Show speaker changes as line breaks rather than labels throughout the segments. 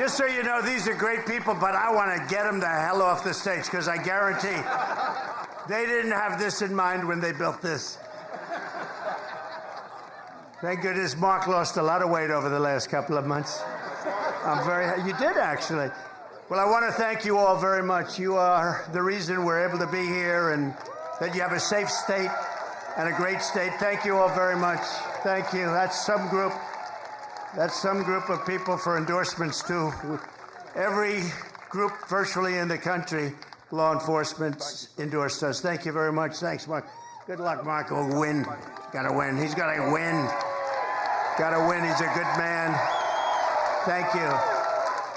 Just so you know, these are great people, but I want to get them the hell off the stage, because I guarantee they didn't have this in mind when they built this. Thank goodness Mark lost a lot of weight over the last couple of months. You did, actually. Well, I want to thank you all very much. You are the reason we're able to be here and that you have a safe state and a great state. Thank you all very much. Thank you. That's some group of people for endorsements, too. Every group virtually in the country, law enforcement endorsed us. Thank you very much. Thanks, Mark. Good luck, Mark. He'll win. Got to win. He's got to win. Got to win. He's a good man. Thank you.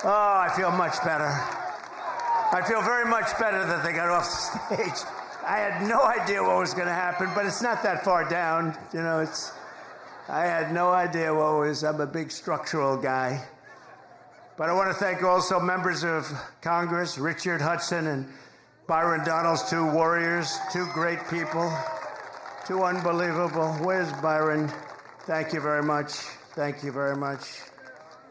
Oh, I feel much better. I feel very much better that they got off the stage. I had no idea what was going to happen, but it's not that far down. You know, I had no idea what was. I'm a big structural guy. But I want to thank also members of Congress, Richard Hudson and Byron Donalds, two warriors, two great people, two unbelievable. Where's Byron? Thank you very much. Thank you very much.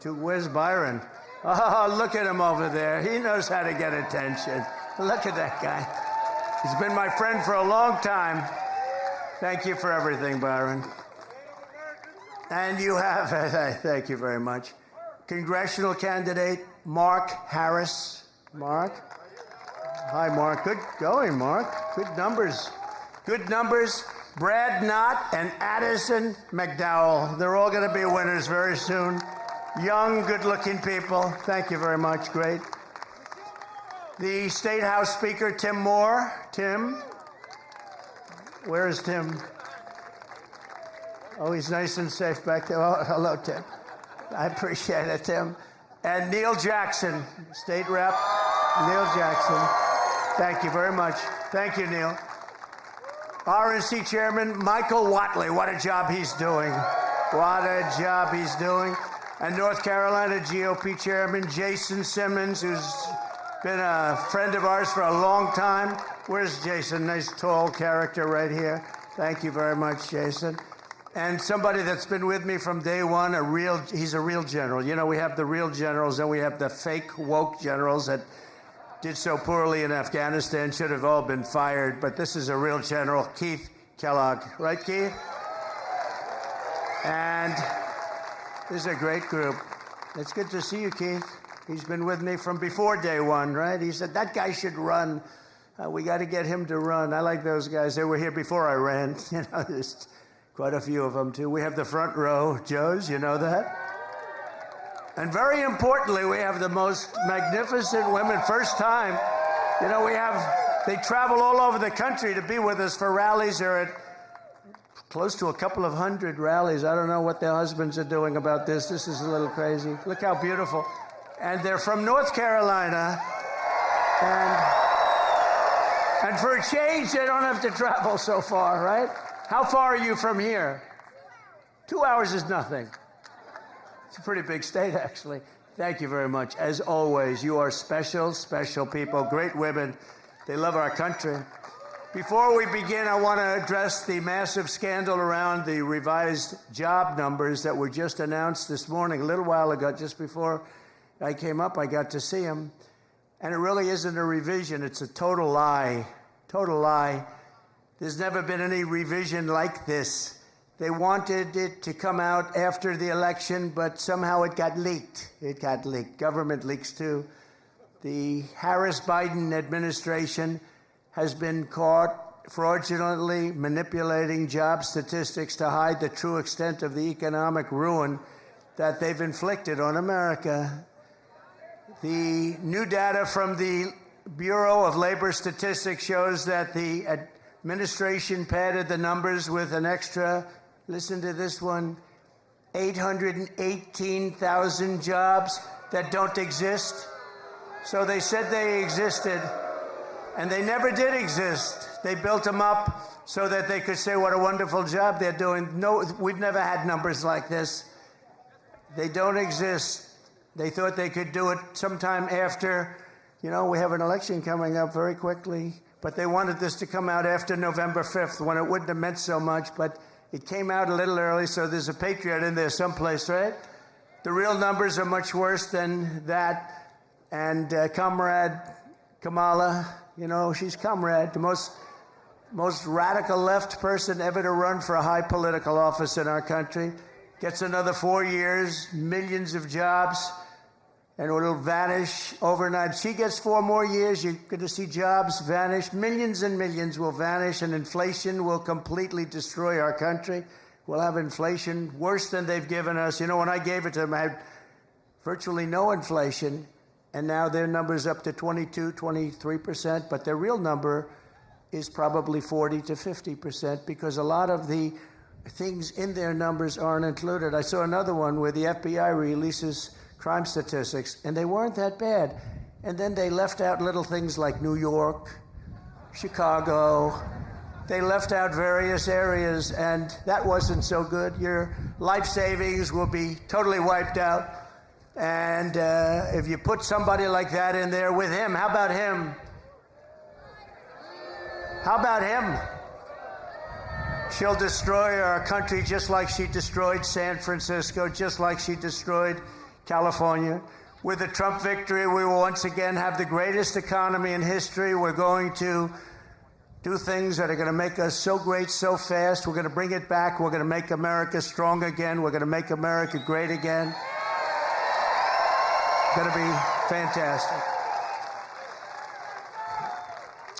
Where's Byron? Oh, look at him over there. He knows how to get attention. Look at that guy. He's been my friend for a long time. Thank you for everything, Byron. And you have, thank you very much, congressional candidate Mark Harris. Mark? Hi, Mark. Good going, Mark. Good numbers. Good numbers. Brad Knott and Addison McDowell. They're all going to be winners very soon. Young, good-looking people. Thank you very much. Great. The State House Speaker, Tim Moore. Tim? Where is Tim? Oh, he's nice and safe back there. Oh, hello, Tim. I appreciate it, Tim. And Neil Jackson, State Rep. Neil Jackson. Thank you very much. Thank you, Neil. RNC Chairman Michael Whatley. What a job he's doing. What a job he's doing. And North Carolina GOP Chairman Jason Simmons, who's been a friend of ours for a long time. Where's Jason? Nice tall character right here. Thank you very much, Jason. And somebody that's been with me from day one, he's a real general. You know, we have the real generals and we have the fake woke generals that did so poorly in Afghanistan, should have all been fired. But this is a real general, Keith Kellogg. Right, Keith? And this is a great group. It's good to see you, Keith. He's been with me from before day one, right? He said, that guy should run. We got to get him to run. I like those guys. They were here before I ran. You know, there's quite a few of them, too. We have the front row, Joes, you know that? And very importantly, we have the most magnificent women. First time, you know, they travel all over the country to be with us for rallies. They're at close to a couple of hundred rallies. I don't know what their husbands are doing about this. This is a little crazy. Look how beautiful. And they're from North Carolina. And for a change, they don't have to travel so far, right? How far are you from here? 2 hours is nothing. It's a pretty big state, actually. Thank you very much. As always, you are special, special people, great women. They love our country. Before we begin, I want to address the massive scandal around the revised job numbers that were just announced this morning, a little while ago, just before I came up. I got to see them. And it really isn't a revision. It's a total lie. Total lie. There's never been any revision like this. They wanted it to come out after the election, but somehow it got leaked. It got leaked. Government leaks, too. The Harris-Biden administration has been caught fraudulently manipulating job statistics to hide the true extent of the economic ruin that they've inflicted on America. The new data from the Bureau of Labor Statistics shows that the administration padded the numbers with an extra, listen to this one, 818,000 jobs that don't exist. So they said they existed, and they never did exist. They built them up so that they could say what a wonderful job they're doing. No, we've never had numbers like this. They don't exist. They thought they could do it sometime after, you know, we have an election coming up very quickly, but they wanted this to come out after November 5th when it wouldn't have meant so much, but it came out a little early, so there's a patriot in there someplace, right? The real numbers are much worse than that. And Comrade Kamala, you know, she's Comrade, the most radical left person ever to run for a high political office in our country, gets another 4 years, millions of jobs, and it'll vanish overnight. She gets 4 more years, you're going to see jobs vanish. Millions and millions will vanish, and inflation will completely destroy our country. We'll have inflation worse than they've given us. You know, when I gave it to them, I had virtually no inflation, and now their number's up to 22, 23%, but their real number is probably 40 to 50%, because a lot of the things in their numbers aren't included. I saw another one where the FBI releases crime statistics, and they weren't that bad. And then they left out little things like New York, Chicago. They left out various areas, and that wasn't so good. Your life savings will be totally wiped out. And if you put somebody like that in there with him, how about him? How about him? She'll destroy our country just like she destroyed San Francisco, just like she destroyed California. With the Trump victory, we will once again have the greatest economy in history. We're going to do things that are going to make us so great so fast. We're going to bring it back. We're going to make America strong again. We're going to make America great again. It's going to be fantastic.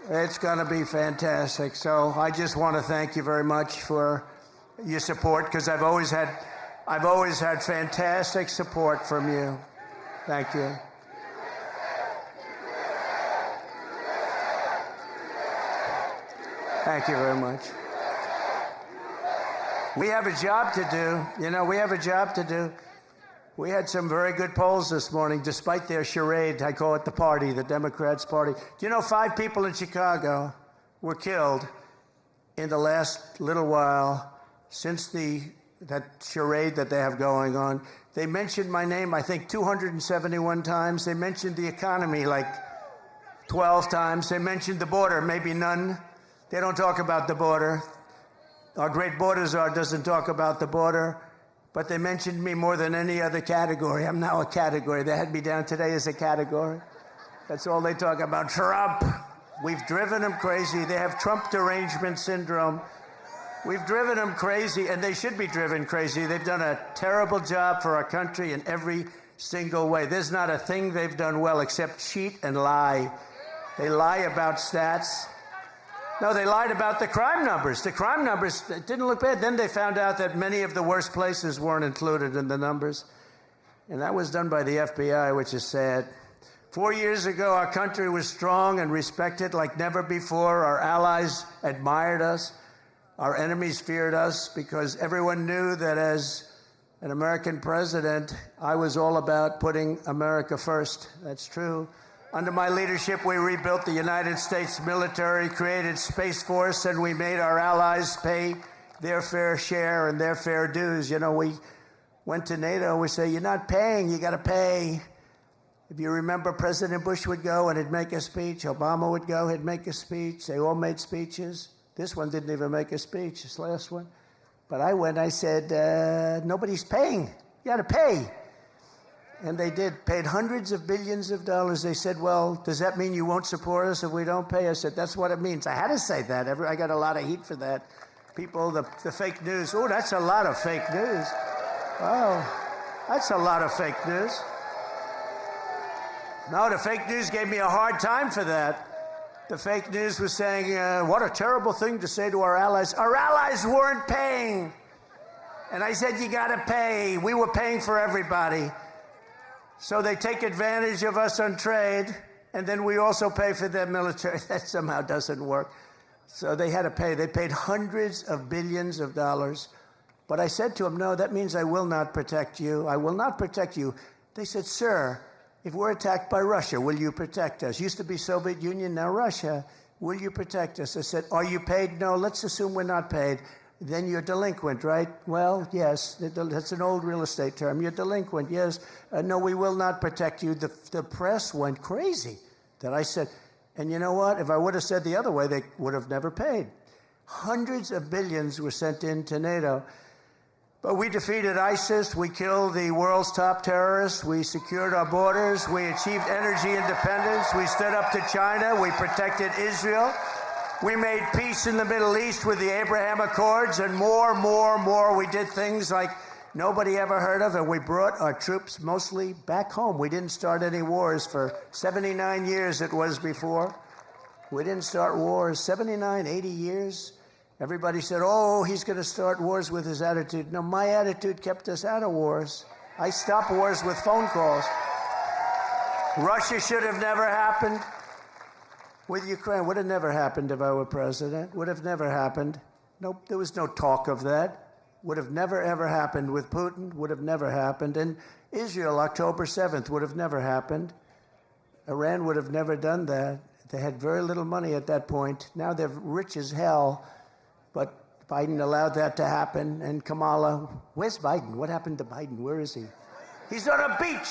It's going to be fantastic. So I just want to thank you very much for your support, because I've always had fantastic support from you. Thank you. Thank you very much. We have a job to do. You know, we have a job to do. We had some very good polls this morning, despite their charade. I call it the party, the Democrats' party. Do you know 5 people in Chicago were killed in the last little while since that charade that they have going on? They mentioned my name, I think, 271 times. They mentioned the economy like 12 times. They mentioned the border, maybe none. They don't talk about the border. Our great border czar doesn't talk about the border. But they mentioned me more than any other category. I'm now a category. They had me down today as a category. That's all they talk about. Trump. We've driven them crazy. They have Trump derangement syndrome. We've driven them crazy, and they should be driven crazy. They've done a terrible job for our country in every single way. There's not a thing they've done well except cheat and lie. They lie about stats. No, they lied about the crime numbers. The crime numbers didn't look bad. Then they found out that many of the worst places weren't included in the numbers. And that was done by the FBI, which is sad. 4 years ago, our country was strong and respected like never before. Our allies admired us. Our enemies feared us, because everyone knew that as an American president, I was all about putting America first. That's true. Under my leadership, we rebuilt the United States military, created Space Force, and we made our allies pay their fair share and their fair dues. You know, we went to NATO, we say, you're not paying, you got to pay. If you remember, President Bush would go and he'd make a speech. Obama would go, he'd make a speech. They all made speeches. This one didn't even make a speech, this last one. But I went, I said, nobody's paying. You got to pay. And they did, paid hundreds of billions of dollars. They said, well, does that mean you won't support us if we don't pay? I said, that's what it means. I had to say that. I got a lot of heat for that. People, the fake news. Oh, that's a lot of fake news. Oh, that's a lot of fake news. No, the fake news gave me a hard time for that. The fake news was saying, what a terrible thing to say to our allies. Our allies weren't paying. And I said, you got to pay. We were paying for everybody. So they take advantage of us on trade, and then we also pay for their military. That somehow doesn't work. So they had to pay. They paid hundreds of billions of dollars. But I said to them, no, that means I will not protect you. I will not protect you. They said, sir, if we're attacked by Russia, will you protect us? Used to be Soviet Union, now Russia. Will you protect us? I said, are you paid? No, let's assume we're not paid. Then you're delinquent, right? Well, yes, that's an old real estate term. You're delinquent, yes. No, we will not protect you. The press went crazy that I said, and you know what? If I would have said the other way, they would have never paid. Hundreds of billions were sent into NATO. But we defeated ISIS. We killed the world's top terrorists. We secured our borders. We achieved energy independence. We stood up to China. We protected Israel. We made peace in the Middle East with the Abraham Accords, and more. We did things like nobody ever heard of, and we brought our troops mostly back home. We didn't start any wars for 79 years it was before. We didn't start wars. 79, 80 years. Everybody said, oh, he's going to start wars with his attitude. No, my attitude kept us out of wars. I stopped wars with phone calls. Russia should have never happened. With Ukraine, would have never happened if I were president. Would have never happened. Nope, there was no talk of that. Would have never, ever happened with Putin. Would have never happened. And Israel, October 7th, would have never happened. Iran would have never done that. They had very little money at that point. Now they're rich as hell. But Biden allowed that to happen. And Kamala, where's Biden? What happened to Biden? Where is he? He's on a beach.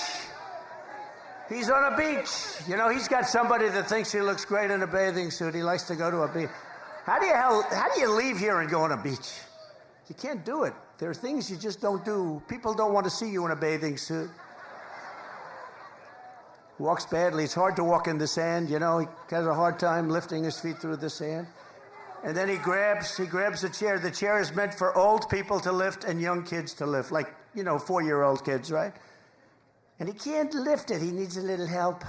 He's on a beach. You know, he's got somebody that thinks he looks great in a bathing suit. He likes to go to a beach. How do you leave here and go on a beach? You can't do it. There are things you just don't do. People don't want to see you in a bathing suit. Walks badly. It's hard to walk in the sand. You know, he has a hard time lifting his feet through the sand. And then he grabs a chair. The chair is meant for old people to lift and young kids to lift, like, you know, 4-year-old kids, right? And he can't lift it. He needs a little help.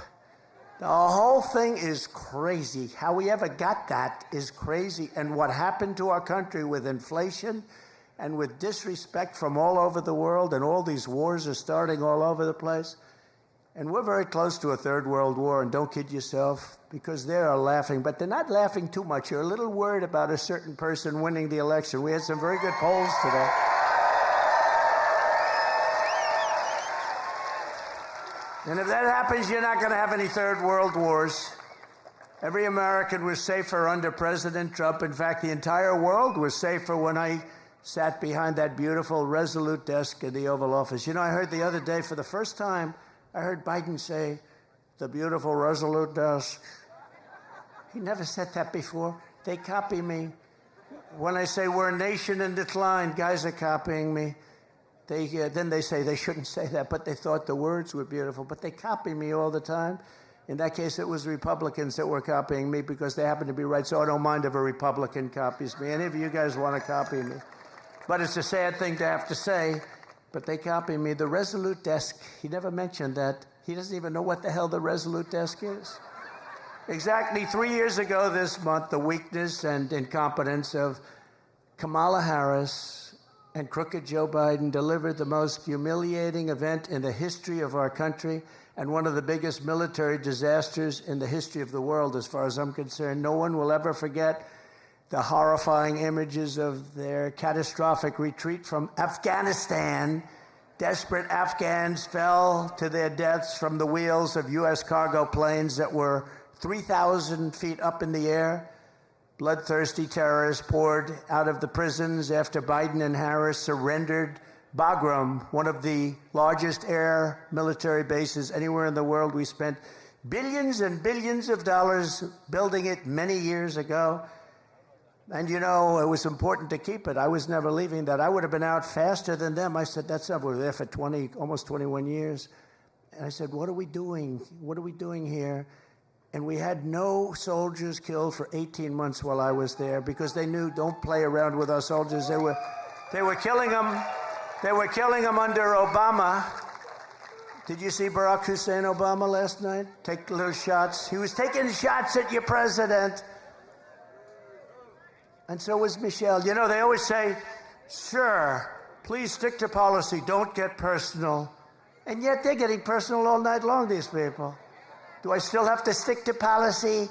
The whole thing is crazy. How we ever got that is crazy. And what happened to our country with inflation and with disrespect from all over the world, and all these wars are starting all over the place. And we're very close to a third world war, and don't kid yourself, because they are laughing. But they're not laughing too much. You're a little worried about a certain person winning the election. We had some very good polls today. And if that happens, you're not going to have any third world wars. Every American was safer under President Trump. In fact, the entire world was safer when I sat behind that beautiful, resolute desk in the Oval Office. You know, I heard the other day, for the first time, I heard Biden say, the beautiful, resolute desk. He never said that before. They copy me. When I say we're a nation in decline, guys are copying me. Then they say they shouldn't say that, but they thought the words were beautiful. But they copy me all the time. In that case, it was Republicans that were copying me because they happen to be right, so I don't mind if a Republican copies me. Any of you guys want to copy me. But it's a sad thing to have to say, but they copy me. The resolute desk, he never mentioned that. He doesn't even know what the hell the resolute desk is. Exactly 3 years ago this month, the weakness and incompetence of Kamala Harris and crooked Joe Biden delivered the most humiliating event in the history of our country and one of the biggest military disasters in the history of the world, as far as I'm concerned. No one will ever forget the horrifying images of their catastrophic retreat from Afghanistan. Desperate Afghans fell to their deaths from the wheels of U.S. cargo planes that were 3,000 feet up in the air. Bloodthirsty terrorists poured out of the prisons after Biden and Harris surrendered Bagram, one of the largest air military bases anywhere in the world. We spent billions and billions of dollars building it many years ago. And, you know, it was important to keep it. I was never leaving that. I would have been out faster than them. I said, that's not, we were there for almost 21 years. And I said, what are we doing? What are we doing here? And we had no soldiers killed for 18 months while I was there because they knew, don't play around with our soldiers. They were killing them. They were killing them under Obama. Did you see Barack Hussein Obama last night? Take little shots. He was taking shots at your president. And so was Michelle. You know, they always say, sir, please stick to policy. Don't get personal. And yet they're getting personal all night long, these people. Do I still have to stick to policy?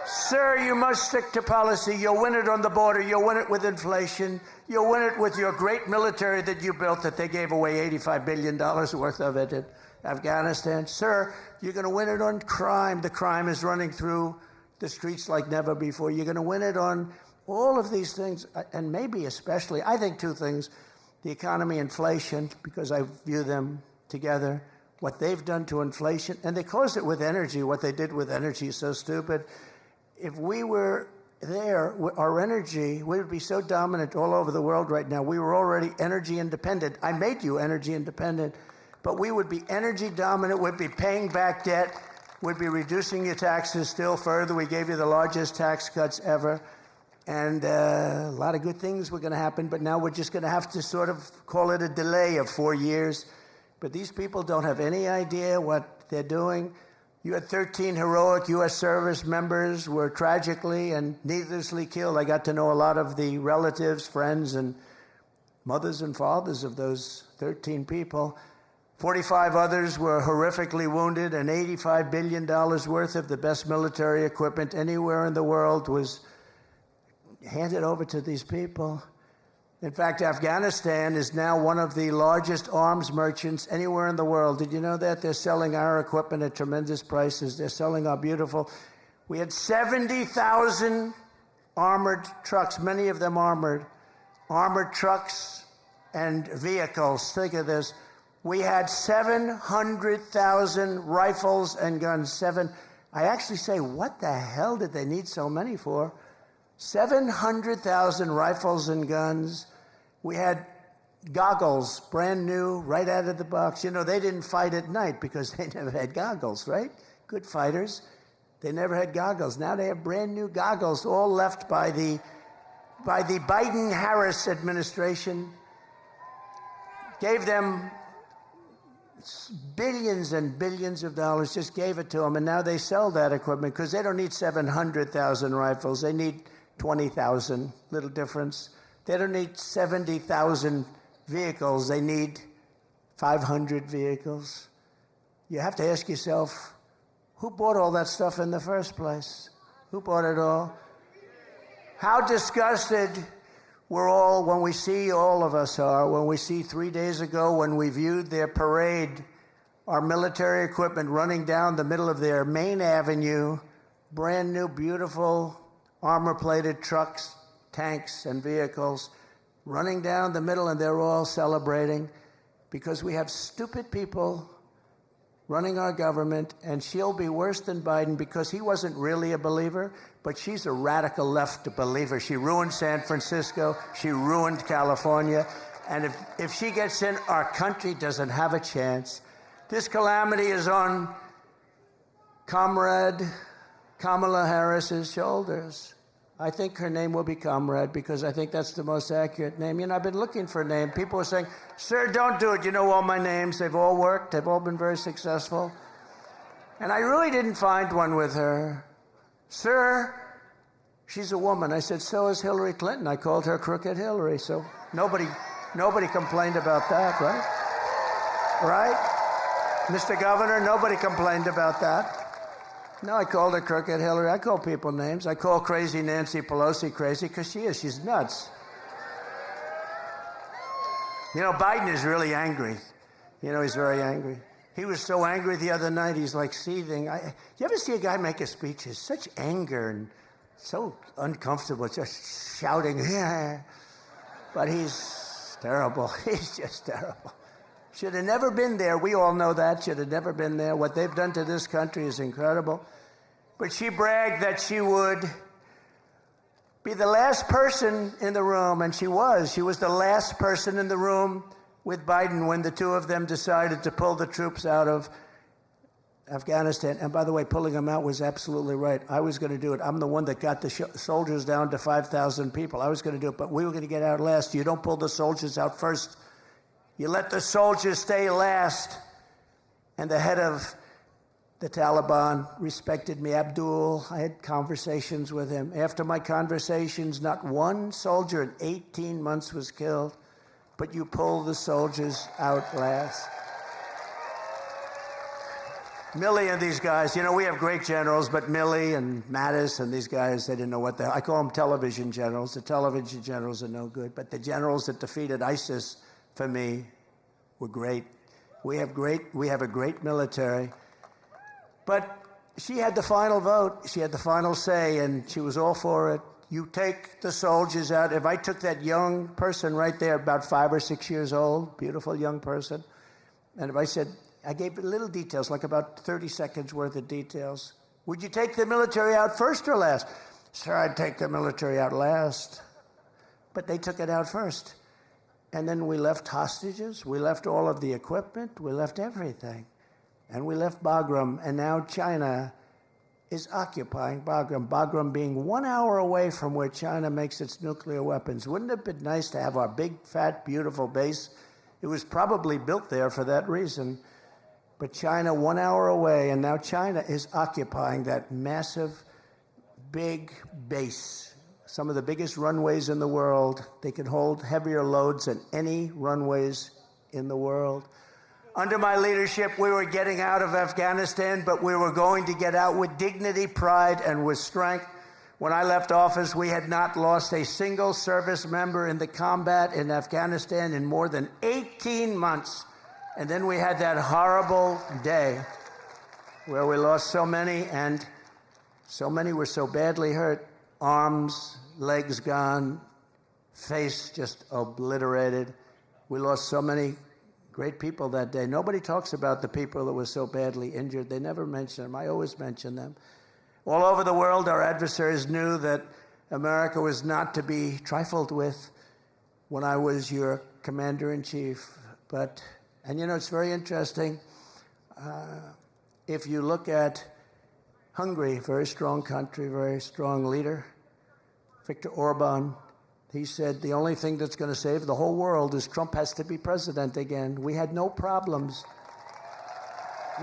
Sir, you must stick to policy. You'll win it on the border. You'll win it with inflation. You'll win it with your great military that you built that they gave away $85 billion worth of it in Afghanistan. Sir, you're going to win it on crime. The crime is running through the streets like never before. You're going to win it on all of these things, and maybe especially, I think two things, the economy, inflation, because I view them together, what they've done to inflation, and they caused it with energy. What they did with energy is so stupid. If we were there, our energy, we would be so dominant all over the world right now. We were already energy independent. I made you energy independent, but we would be energy dominant. We'd be paying back debt. We'd be reducing your taxes still further. We gave you the largest tax cuts ever. And a lot of good things were going to happen, but now we're just going to have to sort of call it a delay of 4 years. But these people don't have any idea what they're doing. You had 13 heroic U.S. service members were tragically and needlessly killed. I got to know a lot of the relatives, friends, and mothers and fathers of those 13 people. 45 others were horrifically wounded, and $85 billion worth of the best military equipment anywhere in the world was handed over to these people. In fact, Afghanistan is now one of the largest arms merchants anywhere in the world. Did you know that? They're selling our equipment at tremendous prices. They're selling our beautiful. We had 70,000 armored trucks, many of them armored trucks and vehicles. Think of this. We had 700,000 rifles and guns. I actually say, what the hell did they need so many for? 700,000 rifles and guns. We had goggles, brand new, right out of the box. You know, they didn't fight at night because they never had goggles, right? Good fighters. They never had goggles. Now they have brand new goggles, all left by the Biden-Harris administration. Gave them billions and billions of dollars, just gave it to them, and now they sell that equipment because they don't need 700,000 rifles. They need 20,000, little difference. They don't need 70,000 vehicles. They need 500 vehicles. You have to ask yourself, who bought all that stuff in the first place? Who bought it all? How disgusted we're all when we see, all of us are, when we see 3 days ago when we viewed their parade, our military equipment running down the middle of their main avenue, brand new, beautiful, armor-plated trucks, tanks, and vehicles running down the middle, and they're all celebrating because we have stupid people running our government, and she'll be worse than Biden because he wasn't really a believer, but she's a radical left believer. She ruined San Francisco. She ruined California. And if she gets in, our country doesn't have a chance. This calamity is on Comrade Kamala Harris's shoulders. I think her name will be Comrade because I think that's the most accurate name. You know, I've been looking for a name. People are saying, sir, don't do it. You know all my names. They've all worked. They've all been very successful. And I really didn't find one with her. Sir, she's a woman. I said, so is Hillary Clinton. I called her Crooked Hillary. So nobody complained about that, right? Right? Mr. Governor, nobody complained about that. No, I called her Crooked Hillary. I call people names. I call crazy Nancy Pelosi crazy because she is. She's nuts. You know, Biden is really angry. You know, he's very angry. He was so angry the other night, he's like seething. You ever see a guy make a speech? There's such anger and so uncomfortable, just shouting. Yeah. But he's terrible. He's just terrible. Should have never been there. We all know that. Should have never been there. What they've done to this country is incredible. But she bragged that she would be the last person in the room, and she was. She was the last person in the room with Biden when the two of them decided to pull the troops out of Afghanistan. And by the way, pulling them out was absolutely right. I was going to do it. I'm the one that got the soldiers down to 5,000 people. I was going to do it, but we were going to get out last. You don't pull the soldiers out first. You let the soldiers stay last. And the head of the Taliban respected me, Abdul. I had conversations with him. After my conversations, not one soldier in 18 months was killed, but you pull the soldiers out last. Milley and these guys, you know, we have great generals, but Milley and Mattis and these guys, they didn't know what the hell. I call them television generals. The television generals are no good, but the generals that defeated ISIS, for me, were great. We have a great military. But she had the final vote. She had the final say, and she was all for it. You take the soldiers out. If I took that young person right there, about 5 or 6 years old, beautiful young person, and if I said, I gave little details, like about 30 seconds worth of details. Would you take the military out first or last? Sir, I'd take the military out last. But they took it out first. And then we left hostages, we left all of the equipment, we left everything. And we left Bagram, and now China is occupying Bagram. Bagram being 1 hour away from where China makes its nuclear weapons. Wouldn't it have been nice to have our big, fat, beautiful base? It was probably built there for that reason. But China 1 hour away, and now China is occupying that massive, big base. Some of the biggest runways in the world. They can hold heavier loads than any runways in the world. Under my leadership, we were getting out of Afghanistan, but we were going to get out with dignity, pride, and with strength. When I left office, we had not lost a single service member in the combat in Afghanistan in more than 18 months. And then we had that horrible day where we lost so many, and so many were so badly hurt. Arms, legs gone, face just obliterated. We lost so many great people that day. Nobody talks about the people that were so badly injured. They never mention them. I always mention them. All over the world, our adversaries knew that America was not to be trifled with when I was your commander-in-chief. And you know, it's very interesting. If you look at Hungary, very strong country, very strong leader, Viktor Orban, he said the only thing that's going to save the whole world is Trump has to be president again. We had no problems.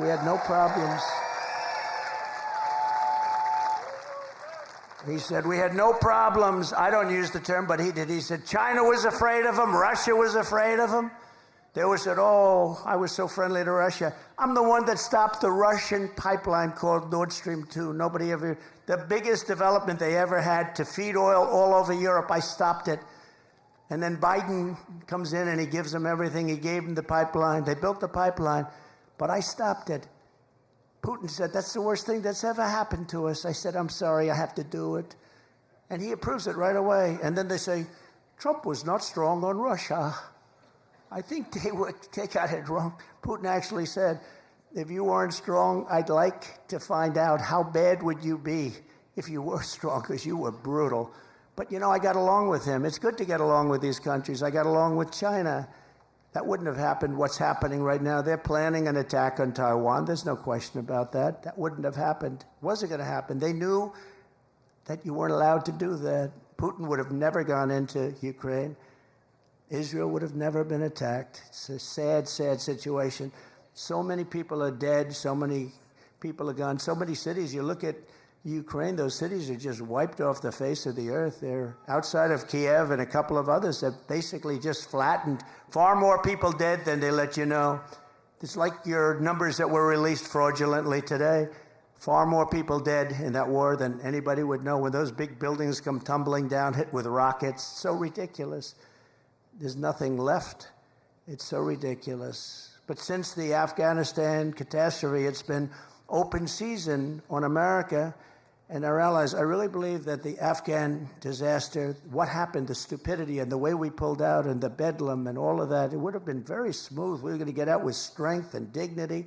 We had no problems. He said we had no problems. I don't use the term, but he did. He said China was afraid of him. Russia was afraid of him. They always said, oh, I was so friendly to Russia. I'm the one that stopped the Russian pipeline called Nord Stream 2. Nobody ever, the biggest development they ever had to feed oil all over Europe, I stopped it. And then Biden comes in and he gives them everything. He gave them the pipeline. They built the pipeline, but I stopped it. Putin said, that's the worst thing that's ever happened to us. I said, I'm sorry, I have to do it. And he approves it right away. And then they say, Trump was not strong on Russia. I think they got it wrong. Putin actually said, if you weren't strong, I'd like to find out how bad would you be if you were strong, because you were brutal. But, you know, I got along with him. It's good to get along with these countries. I got along with China. That wouldn't have happened. What's happening right now, they're planning an attack on Taiwan. There's no question about that. That wouldn't have happened. Wasn't going to happen. They knew that you weren't allowed to do that. Putin would have never gone into Ukraine. Israel would have never been attacked. It's a sad, sad situation. So many people are dead. So many people are gone. So many cities. You look at Ukraine, those cities are just wiped off the face of the earth. They're outside of Kiev and a couple of others that basically just flattened. Far more people dead than they let you know. It's like your numbers that were released fraudulently today. Far more people dead in that war than anybody would know. When those big buildings come tumbling down, hit with rockets, so ridiculous. There's nothing left. It's so ridiculous. But since the Afghanistan catastrophe, it's been open season on America and our allies. I really believe that the Afghan disaster, what happened, the stupidity and the way we pulled out and the bedlam and all of that, it would have been very smooth. We were going to get out with strength and dignity.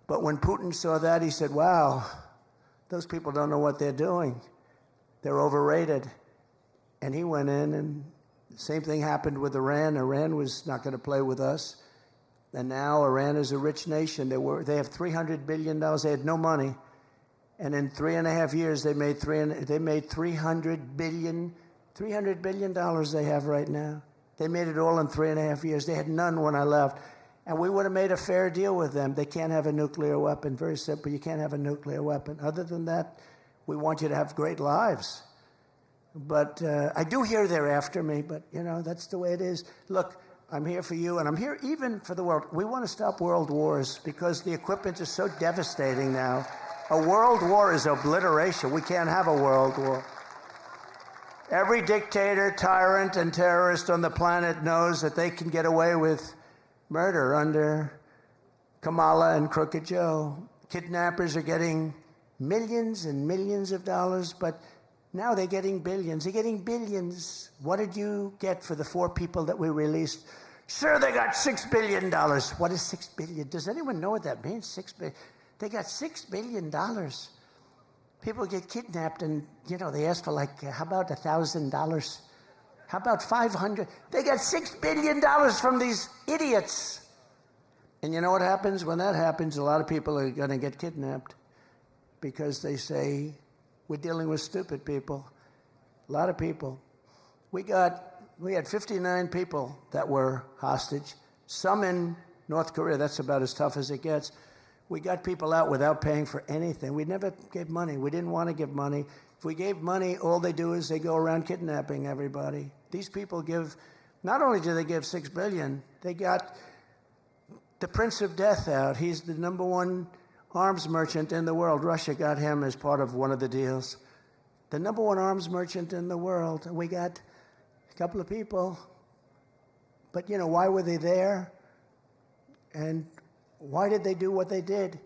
But when Putin saw that, he said, wow, those people don't know what they're doing. They're overrated. And he went in, and the same thing happened with Iran. Iran was not going to play with us. And now Iran is a rich nation. They have $300 billion. They had no money. And in 3.5 years, they made $300 billion. $300 billion they have right now. They made it all in 3.5 years. They had none when I left. And we would have made a fair deal with them. They can't have a nuclear weapon. Very simple. You can't have a nuclear weapon. Other than that, we want you to have great lives. But I do hear they're after me, but, you know, that's the way it is. Look, I'm here for you, and I'm here even for the world. We want to stop world wars because the equipment is so devastating now. A world war is obliteration. We can't have a world war. Every dictator, tyrant, and terrorist on the planet knows that they can get away with murder under Kamala and Crooked Joe. Kidnappers are getting millions and millions of dollars, but now they're getting billions. They're getting billions. What did you get for the 4 people that we released? Sir, they got $6 billion. What is $6 billion? Does anyone know what that means? $6 billion. They got $6 billion. People get kidnapped and, they ask for like, how about $1,000? How about $500? They got $6 billion from these idiots. And you know what happens? When that happens, a lot of people are going to get kidnapped because they say, we're dealing with stupid people. A lot of people. We had 59 people that were hostage, some in North Korea. That's about as tough as it gets. We got people out without paying for anything. We never gave money. We didn't want to give money. If we gave money, all they do is they go around kidnapping everybody. These people not only do they give $6 billion, they got the Prince of Death out. He's the #1 arms merchant in the world. Russia got him as part of one of the deals. The #1 arms merchant in the world. We got a couple of people. But, why were they there? And why did they do what they did?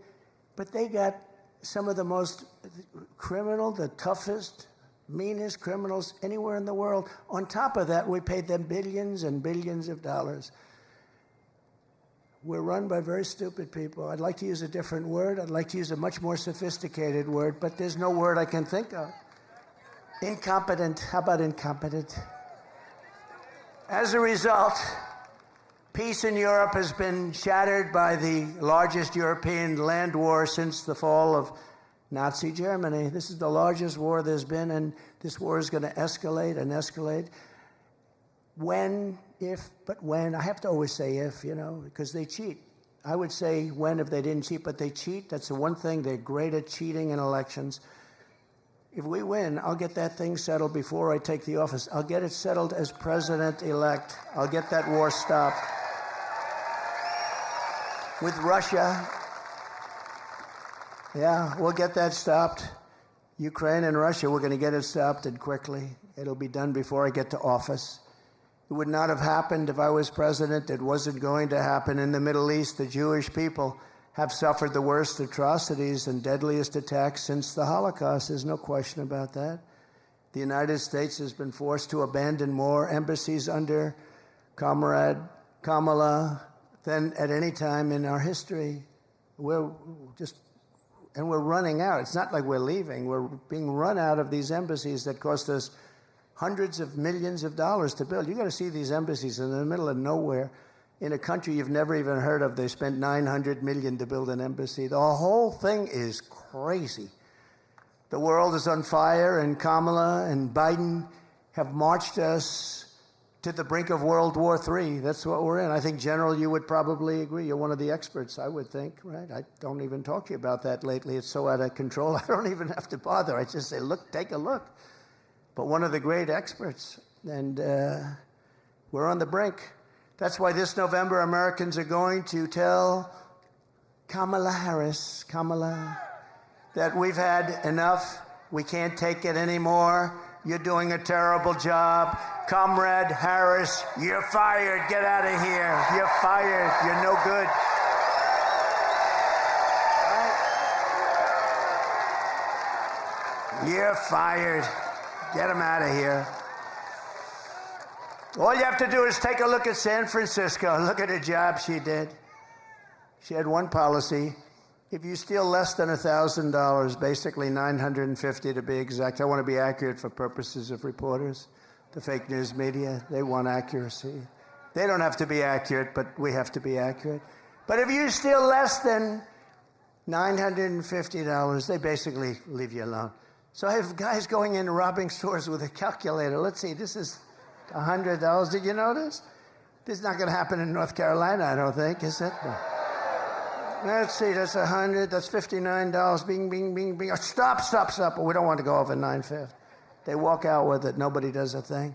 But they got some of the most the toughest, meanest criminals anywhere in the world. On top of that, we paid them billions and billions of dollars. We're run by very stupid people. I'd like to use a different word. I'd like to use a much more sophisticated word, but there's no word I can think of. Incompetent. How about incompetent? As a result, peace in Europe has been shattered by the largest European land war since the fall of Nazi Germany. This is the largest war there's been, and this war is going to escalate and escalate. When, if, but when. I have to always say if, because they cheat. I would say when if they didn't cheat, but they cheat. That's the one thing. They're great at cheating in elections. If we win, I'll get that thing settled before I take the office. I'll get it settled as president-elect. I'll get that war stopped. With Russia, we'll get that stopped. Ukraine and Russia, we're going to get it stopped, and quickly. It'll be done before I get to office. It would not have happened if I was president. It wasn't going to happen in the Middle East. The Jewish people have suffered the worst atrocities and deadliest attacks since the Holocaust. There's no question about that. The United States has been forced to abandon more embassies under Comrade Kamala than at any time in our history. We're running out. It's not like we're leaving. We're being run out of these embassies that cost us hundreds of millions of dollars to build. You got to see these embassies in the middle of nowhere in a country you've never even heard of. They spent $900 million to build an embassy. The whole thing is crazy. The world is on fire, and Kamala and Biden have marched us to the brink of World War III. That's what we're in. I think, General, you would probably agree. You're one of the experts, I would think, right? I don't even talk to you about that lately. It's so out of control, I don't even have to bother. I just say, look, take a look. But one of the great experts, and we're on the brink. That's why this November Americans are going to tell Kamala Harris, that we've had enough. We can't take it anymore. You're doing a terrible job. Comrade Harris, you're fired. Get out of here. You're fired. You're no good. You're fired. Get him out of here. All you have to do is take a look at San Francisco. Look at the job she did. She had one policy. If you steal less than $1,000, basically $950 to be exact, I want to be accurate for purposes of reporters, the fake news media, they want accuracy. They don't have to be accurate, but we have to be accurate. But if you steal less than $950, they basically leave you alone. So I have guys going in robbing stores with a calculator. Let's see, this is $100. Did you notice? This is not going to happen in North Carolina, I don't think, is it? No. Let's see, that's $100, that's $59. Bing, bing, bing, bing. Stop. Well, we don't want to go over $950. They walk out with it. Nobody does a thing.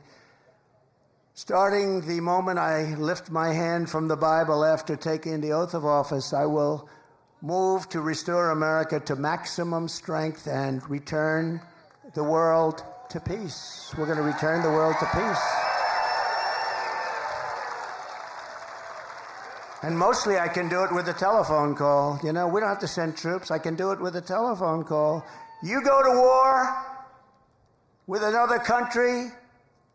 Starting the moment I lift my hand from the Bible after taking the oath of office, I will move to restore America to maximum strength and return the world to peace. We're going to return the world to peace. And mostly I can do it with a telephone call. We don't have to send troops. I can do it with a telephone call. You go to war with another country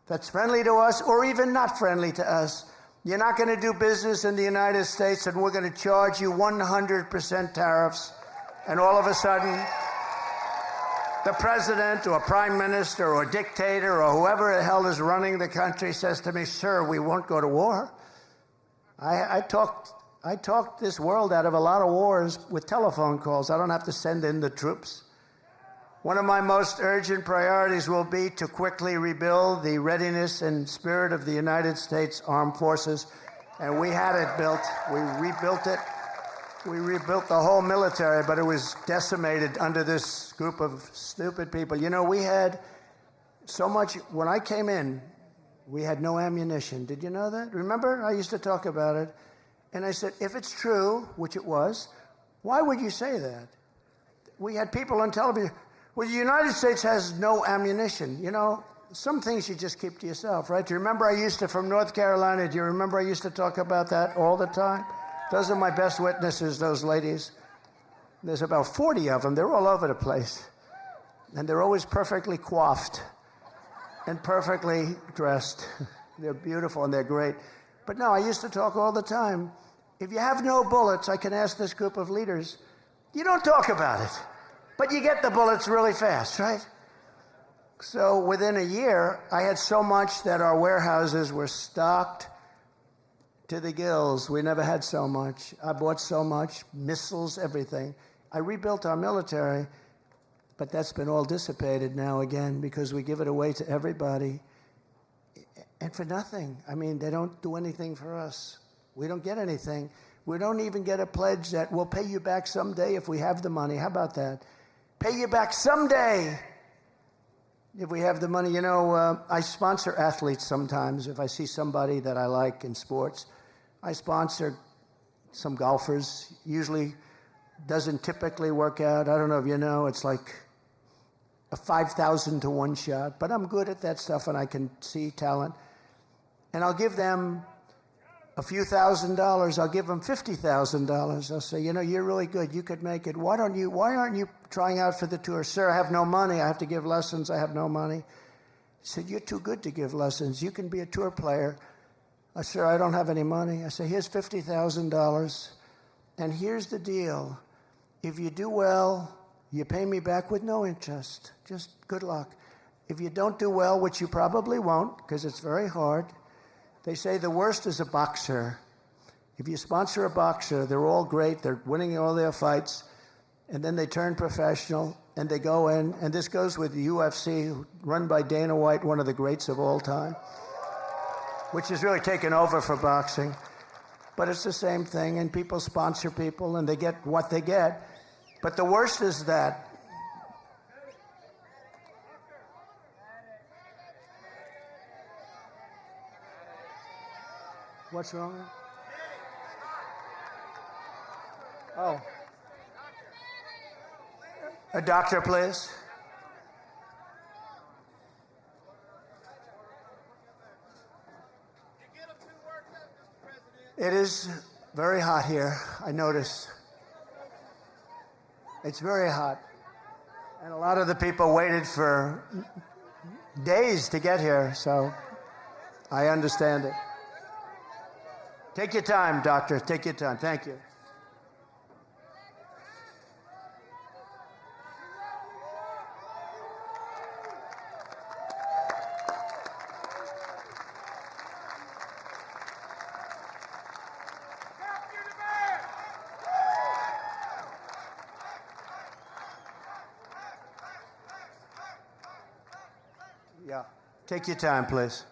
that's friendly to us or even not friendly to us. You're not going to do business in the United States, and we're going to charge you 100% tariffs. And all of a sudden, the president or prime minister or dictator or whoever the hell is running the country says to me, sir, we won't go to war. I talked this world out of a lot of wars with telephone calls. I don't have to send in the troops. One of my most urgent priorities will be to quickly rebuild the readiness and spirit of the United States Armed Forces. And we had it built. We rebuilt it. We rebuilt the whole military, but it was decimated under this group of stupid people. You know, we had so much. When I came in, we had no ammunition. Did you know that? Remember? I used to talk about it. And I said, if it's true, which it was, why would you say that? We had people on television. Well, the United States has no ammunition. You know, some things you just keep to yourself, right? Do you remember I used to, from North Carolina, do you remember I used to talk about that all the time? Those are my best witnesses, those ladies. There's about 40 of them. They're all over the place. And they're always perfectly coiffed and perfectly dressed. They're beautiful and they're great. But no, I used to talk all the time. If you have no bullets, I can ask this group of leaders, you don't talk about it. But you get the bullets really fast, right? So within a year, I had so much that our warehouses were stocked to the gills. We never had so much. I bought so much, missiles, everything. I rebuilt our military, but that's been all dissipated now again because we give it away to everybody. And for nothing. I mean, they don't do anything for us. We don't get anything. We don't even get a pledge that we'll pay you back someday if we have the money. How about that? Pay you back someday if we have the money. You know, I sponsor athletes sometimes. If I see somebody that I like in sports, I sponsor some golfers. Usually doesn't typically work out. I don't know if you know, it's like a 5,000 to 1 shot. But I'm good at that stuff and I can see talent. And I'll give them a few $1,000s. I'll give them $50,000. I'll say, you know, you're really good. You could make it. Why aren't you trying out for the tour? Sir, I have no money. I have to give lessons. I have no money. He said, you're too good to give lessons. You can be a tour player. I said, I don't have any money. I said, here's $50,000. And here's the deal. If you do well, you pay me back with no interest. Just good luck. If you don't do well, which you probably won't, because it's very hard, they say the worst is a boxer. If you sponsor a boxer, they're all great. They're winning all their fights. And then they turn professional, and they go in. And this goes with the UFC, run by Dana White, one of the greats of all time, which has really taken over for boxing. But it's the same thing, and people sponsor people, and they get what they get. But the worst is that what's wrong? Oh. A doctor, please. It is very hot here, I notice. It's very hot. And a lot of the people waited for days to get here, so I understand it. Take your time, doctor. Take your time. Thank you. Yeah. Take your time, please.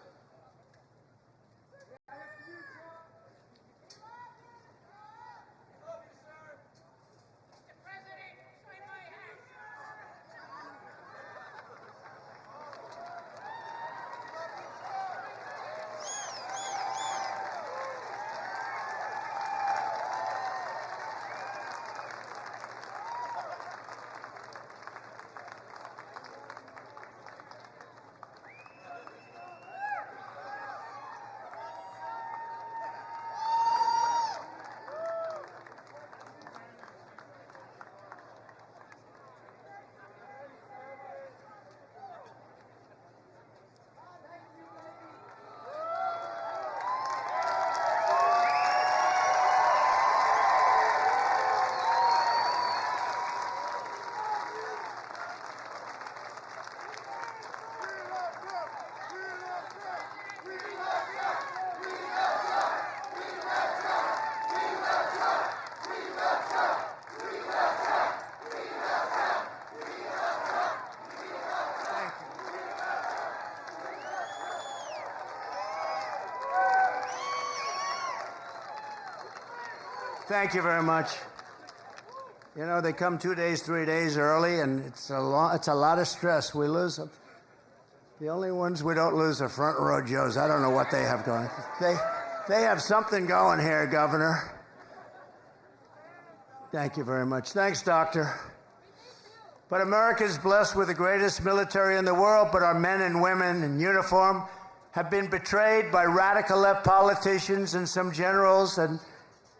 Thank you very much. You know, they come 2 days, 3 days early, and it's a lot of stress. We lose them. The only ones we don't lose are front row Joes. I don't know what they have going. They have something going here, Governor. Thank you very much. Thanks, Doctor. But America is blessed with the greatest military in the world, but our men and women in uniform have been betrayed by radical left politicians and some generals, and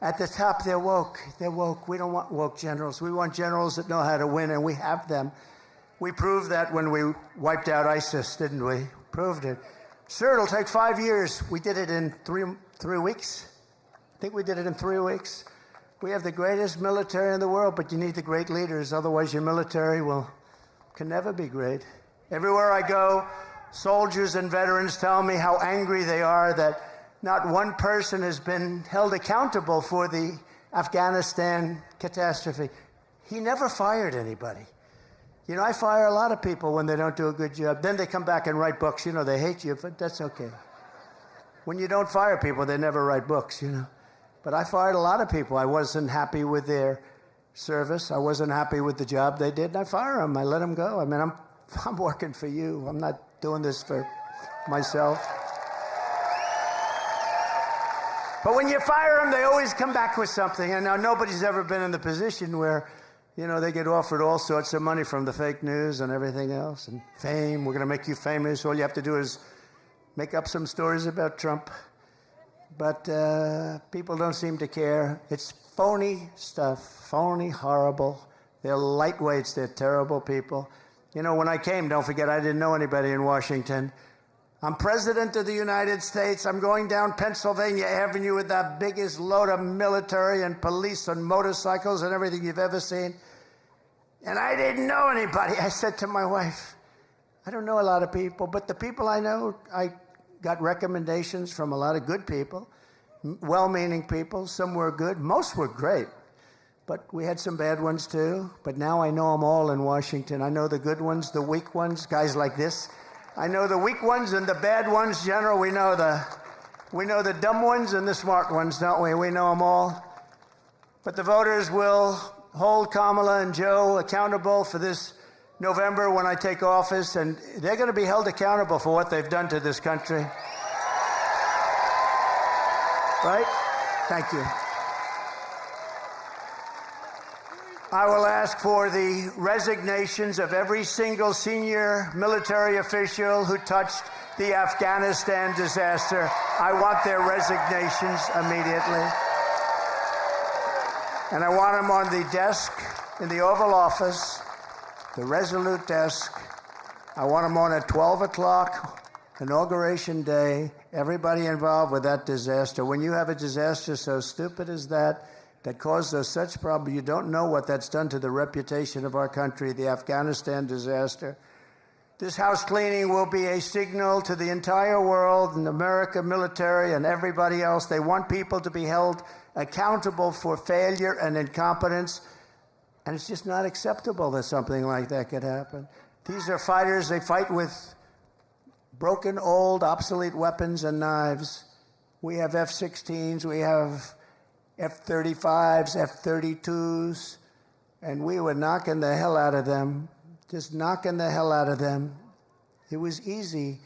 at the top, they're woke. They're woke. We don't want woke generals. We want generals that know how to win, and we have them. We proved that when we wiped out ISIS, didn't we? Proved it. Sir, it'll take 5 years. We did it in three weeks. I think we did it in 3 weeks. We have the greatest military in the world, but you need the great leaders. Otherwise, your military can never be great. Everywhere I go, soldiers and veterans tell me how angry they are that not one person has been held accountable for the Afghanistan catastrophe. He never fired anybody. You know, I fire a lot of people when they don't do a good job. Then they come back and write books. You know, they hate you, but that's okay. When you don't fire people, they never write books, you know. But I fired a lot of people. I wasn't happy with their service. I wasn't happy with the job they did, and I fire them. I let them go. I mean, I'm working for you. I'm not doing this for myself. But when you fire them, they always come back with something. And now nobody's ever been in the position where, you know, they get offered all sorts of money from the fake news and everything else, and fame. We're going to make you famous. All you have to do is make up some stories about Trump. But people don't seem to care. It's phony stuff, phony, horrible. They're lightweights. They're terrible people. You know, when I came, don't forget, I didn't know anybody in Washington. I'm president of the United States. I'm going down Pennsylvania Avenue with the biggest load of military and police and motorcycles and everything you've ever seen. And I didn't know anybody. I said to my wife, I don't know a lot of people, but the people I know, I got recommendations from a lot of good people, well-meaning people. Some were good. Most were great. But we had some bad ones, too. But now I know them all in Washington. I know the good ones, the weak ones, guys like this. I know the weak ones and the bad ones, General. We know the dumb ones and the smart ones, don't we? We know them all. But the voters will hold Kamala and Joe accountable for this November when I take office, and they're going to be held accountable for what they've done to this country. Right? Thank you. I will ask for the resignations of every single senior military official who touched the Afghanistan disaster. I want their resignations immediately. And I want them on the desk in the Oval Office, the Resolute desk. I want them on at 12 o'clock, Inauguration Day, everybody involved with that disaster. When you have a disaster so stupid as that caused us such problems, you don't know what that's done to the reputation of our country, the Afghanistan disaster. This house cleaning will be a signal to the entire world and America military and everybody else. They want people to be held accountable for failure and incompetence. And it's just not acceptable that something like that could happen. These are fighters. They fight with broken, old, obsolete weapons and knives. We have F-16s. We have F-35s, F-32s. And we were knocking the hell out of them, just knocking the hell out of them. It was easy.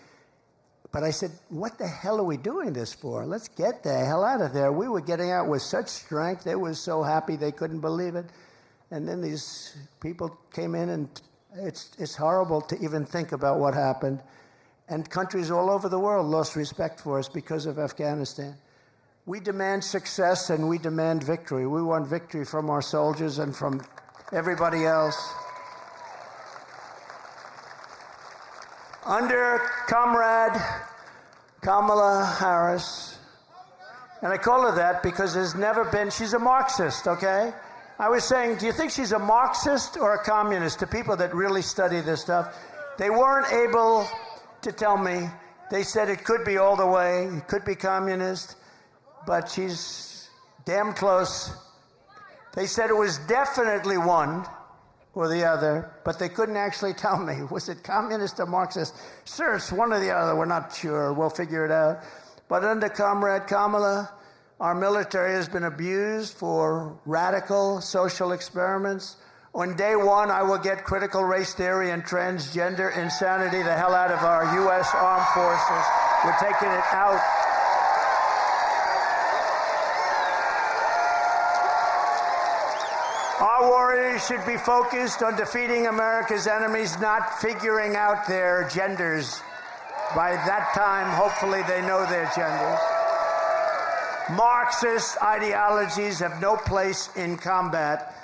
But I said, what the hell are we doing this for? Let's get the hell out of there. We were getting out with such strength. They were so happy they couldn't believe it. And then these people came in, and it's horrible to even think about what happened. And countries all over the world lost respect for us because of Afghanistan. We demand success and we demand victory. We want victory from our soldiers and from everybody else. Under Comrade Kamala Harris, and I call her that because there's never been, she's a Marxist, okay? I was saying, do you think she's a Marxist or a communist? To people that really study this stuff, they weren't able to tell me. They said it could be all the way, it could be communist, but she's damn close. They said it was definitely one or the other, but they couldn't actually tell me. Was it communist or Marxist? Sir, it's one or the other. We're not sure. We'll figure it out. But under Comrade Kamala, Our military has been abused for radical social experiments. On day one, I will get critical race theory and transgender insanity the hell out of our U.S. armed forces. We're taking it out. Our warriors should be focused on defeating America's enemies, not figuring out their genders. By that time, hopefully they know their genders. Marxist ideologies have no place in combat.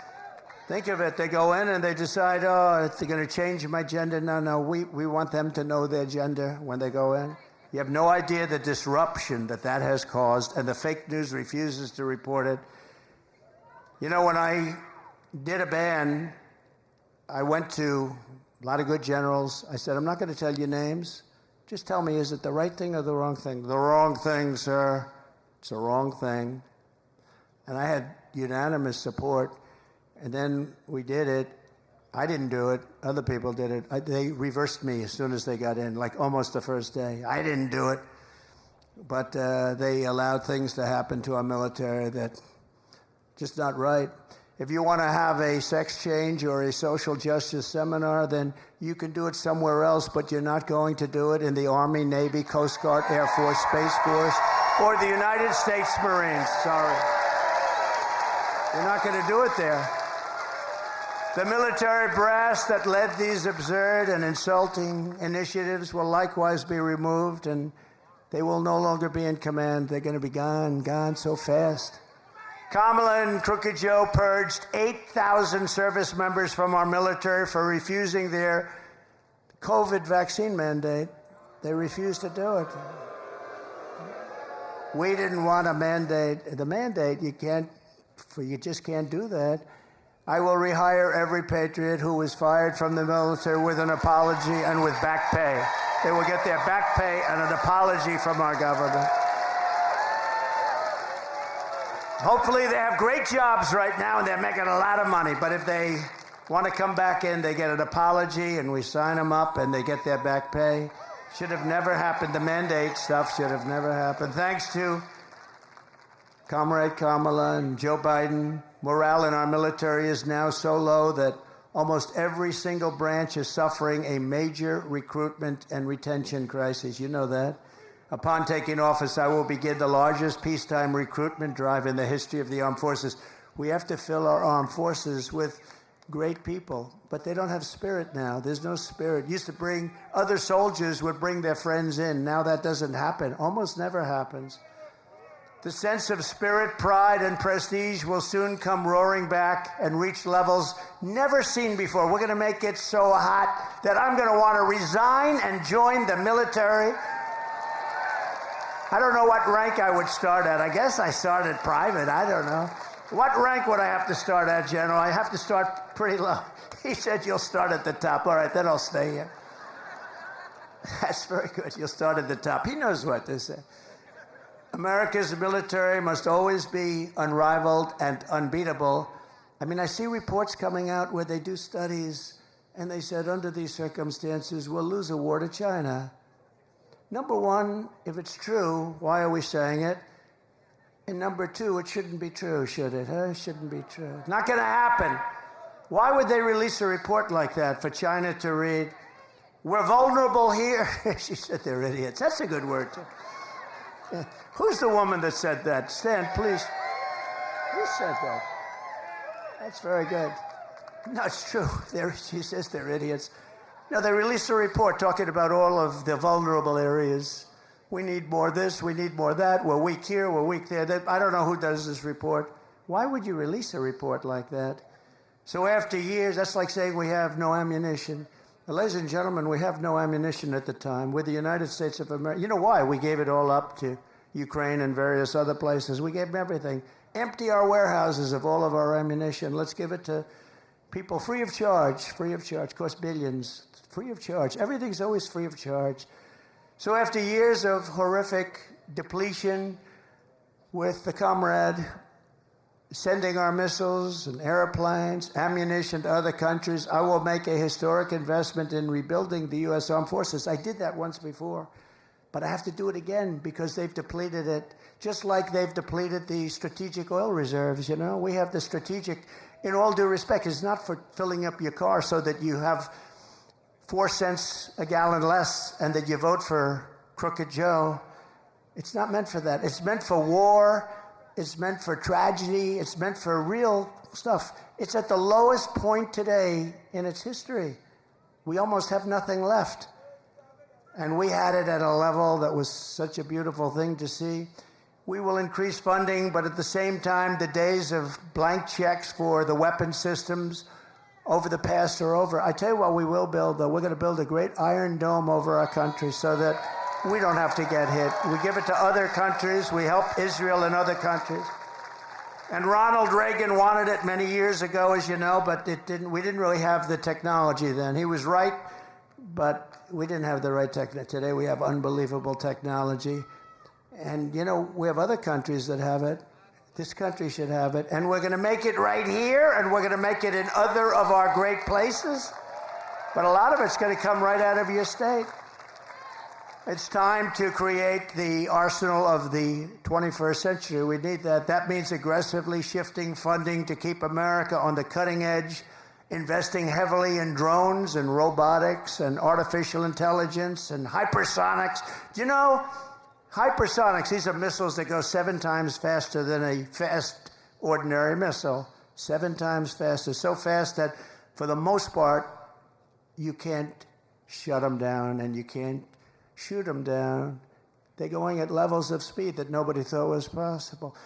Think of it, they go in and they decide, oh, they're going to change my gender. No, we want them to know their gender when they go in. You have no idea the disruption that has caused, and the fake news refuses to report it. You know, when I did a ban, I went to a lot of good generals. I said, I'm not going to tell you names. Just tell me, is it the right thing or the wrong thing? The wrong thing, sir. It's the wrong thing. And I had unanimous support. And then we did it. I didn't do it. Other people did it. They reversed me as soon as they got in, like almost the first day. I didn't do it. But they allowed things to happen to our military that just not right. If you want to have a sex change or a social justice seminar, then you can do it somewhere else, but you're not going to do it in the Army, Navy, Coast Guard, Air Force, Space Force, or the United States Marines. Sorry. You're not going to do it there. The military brass that led these absurd and insulting initiatives will likewise be removed, and they will no longer be in command. They're going to be gone so fast. Kamala and Crooked Joe purged 8,000 service members from our military for refusing their COVID vaccine mandate. They refused to do it. We didn't want a mandate. The mandate, you just can't do that. I will rehire every patriot who was fired from the military with an apology and with back pay. They will get their back pay and an apology from our government. Hopefully they have great jobs right now and they're making a lot of money. But if they want to come back in, they get an apology and we sign them up and they get their back pay. Should have never happened. The mandate stuff should have never happened. Thanks to Comrade Kamala and Joe Biden, morale in our military is now so low that almost every single branch is suffering a major recruitment and retention crisis. You know that. Upon taking office, I will begin the largest peacetime recruitment drive in the history of the armed forces. We have to fill our armed forces with great people, but they don't have spirit now. There's no spirit. Used to bring, other soldiers would bring their friends in. Now that doesn't happen. Almost never happens. The sense of spirit, pride, and prestige will soon come roaring back and reach levels never seen before. We're going to make it so hot that I'm going to want to resign and join the military. I don't know what rank I would start at. I guess I started private. I don't know. What rank would I have to start at, General? I have to start pretty low. He said you'll start at the top. All right, then I'll stay here. That's very good. You'll start at the top. He knows what to say. America's military must always be unrivaled and unbeatable. I mean, I see reports coming out where they do studies, and they said under these circumstances, we'll lose a war to China. Number one, if it's true, why are we saying it? And number two, it shouldn't be true, should it? It shouldn't be true. Not going to happen. Why would they release a report like that for China to read? We're vulnerable here. She said they're idiots. That's a good word, too. Yeah. Who's the woman that said that? Stand, please. Who said that? That's very good. No, it's true. She says they're idiots. No, they released a report talking about all of the vulnerable areas. We need more this, we need more that. We're weak here, we're weak there. I don't know who does this report. Why would you release a report like that? So after years, that's like saying we have no ammunition. Well, ladies and gentlemen, we have no ammunition at the time. We're the United States of America. You know why? We gave it all up to Ukraine and various other places. We gave them everything. Empty our warehouses of all of our ammunition. Let's give it to people free of charge. Free of charge. Cost billions. Free of charge. Everything's always free of charge. So after years of horrific depletion with the comrade sending our missiles and airplanes, ammunition to other countries, I will make a historic investment in rebuilding the U.S. Armed Forces. I did that once before. But I have to do it again because they've depleted it, just like they've depleted the strategic oil reserves. You know, we have the strategic, in all due respect, it's not for filling up your car so that you have 4 cents a gallon less and that you vote for Crooked Joe. It's not meant for that. It's meant for war. It's meant for tragedy. It's meant for real stuff. It's at the lowest point today in its history. We almost have nothing left. And we had it at a level that was such a beautiful thing to see. We will increase funding, but at the same time, the days of blank checks for the weapon systems over the past are over. I tell you what we will build, though. We're going to build a great iron dome over our country so that we don't have to get hit. We give it to other countries. We help Israel and other countries. And Ronald Reagan wanted it many years ago, as you know, but we didn't really have the technology then. He was right, but we didn't have the right technology. Today we have unbelievable technology. And, you know, we have other countries that have it. This country should have it. And we're going to make it right here, and we're going to make it in other of our great places. But a lot of it's going to come right out of your state. It's time to create the arsenal of the 21st century. We need that. That means aggressively shifting funding to keep America on the cutting edge, investing heavily in drones and robotics and artificial intelligence and hypersonics. Do you know, hypersonics, these are missiles that go 7 times faster than a fast ordinary missile. 7 times faster. So fast that, for the most part, you can't shut them down and you can't shoot them down. They're going at levels of speed that nobody thought was possible.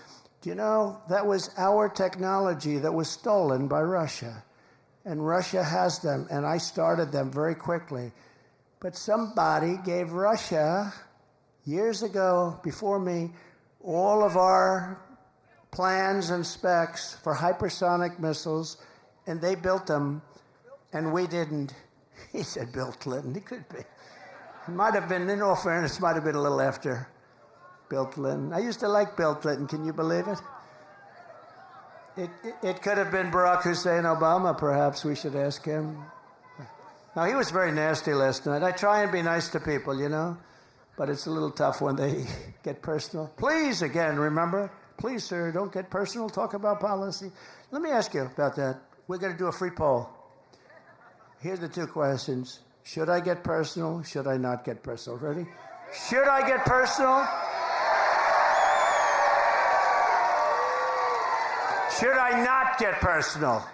Do you know, that was our technology that was stolen by Russia. And Russia has them, and I started them very quickly. But somebody gave Russia, years ago, before me, all of our plans and specs for hypersonic missiles, and they built them, and we didn't. He said Bill Clinton. He could be. It might have been, in all fairness, might have been a little after Bill Clinton. I used to like Bill Clinton. Can you believe it? It could have been Barack Hussein Obama, perhaps. We should ask him. Now, he was very nasty last night. I try and be nice to people, you know, but it's a little tough when they get personal. Please, again, remember, please, sir, don't get personal. Talk about policy. Let me ask you about that. We're going to do a free poll. Here's the 2 questions. Should I get personal? Should I not get personal? Ready? Should I get personal? Should I not get personal?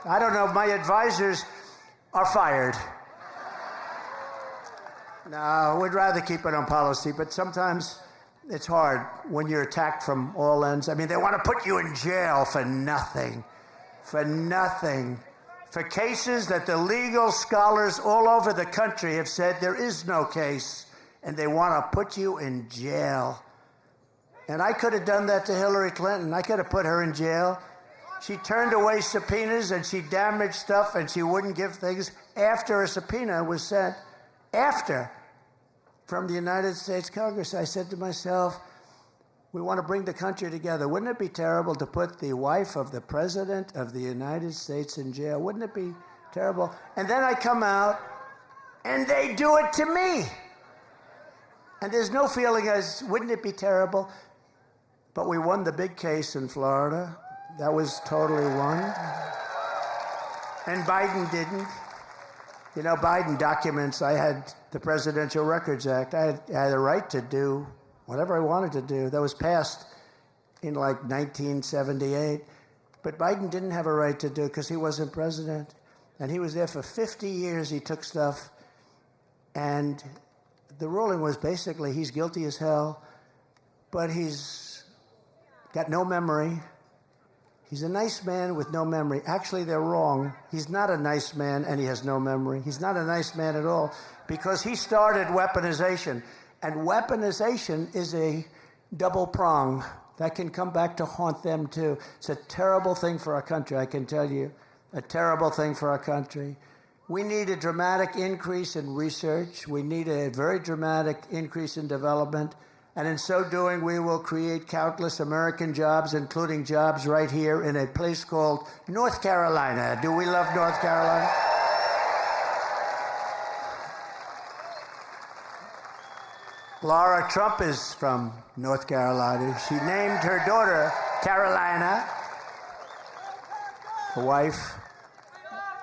I don't know. My advisors are fired. No, we'd rather keep it on policy, but sometimes it's hard when you're attacked from all ends. I mean, they want to put you in jail for nothing. For nothing. For cases that the legal scholars all over the country have said there is no case, and they want to put you in jail. And I could have done that to Hillary Clinton. I could have put her in jail. She turned away subpoenas, and she damaged stuff, and she wouldn't give things after a subpoena was sent, from the United States Congress. I said to myself, we want to bring the country together. Wouldn't it be terrible to put the wife of the President of the United States in jail? Wouldn't it be terrible? And then I come out, and they do it to me. And there's no feeling as, wouldn't it be terrible? But we won the big case in Florida. That was totally won. And Biden didn't. You know, Biden documents, I had the Presidential Records Act. I had a right to do whatever I wanted to do. That was passed in like 1978. But Biden didn't have a right to do it because he wasn't president. And he was there for 50 years. He took stuff. And the ruling was basically he's guilty as hell, but he's got no memory. He's a nice man with no memory. Actually, they're wrong. He's not a nice man, and he has no memory. He's not a nice man at all because he started weaponization. And weaponization is a double prong. That can come back to haunt them, too. It's a terrible thing for our country, I can tell you. A terrible thing for our country. We need a dramatic increase in research. We need a very dramatic increase in development. And in so doing, we will create countless American jobs, including jobs right here in a place called North Carolina. Do we love North Carolina? Laura Trump is from North Carolina. She named her daughter Carolina, the wife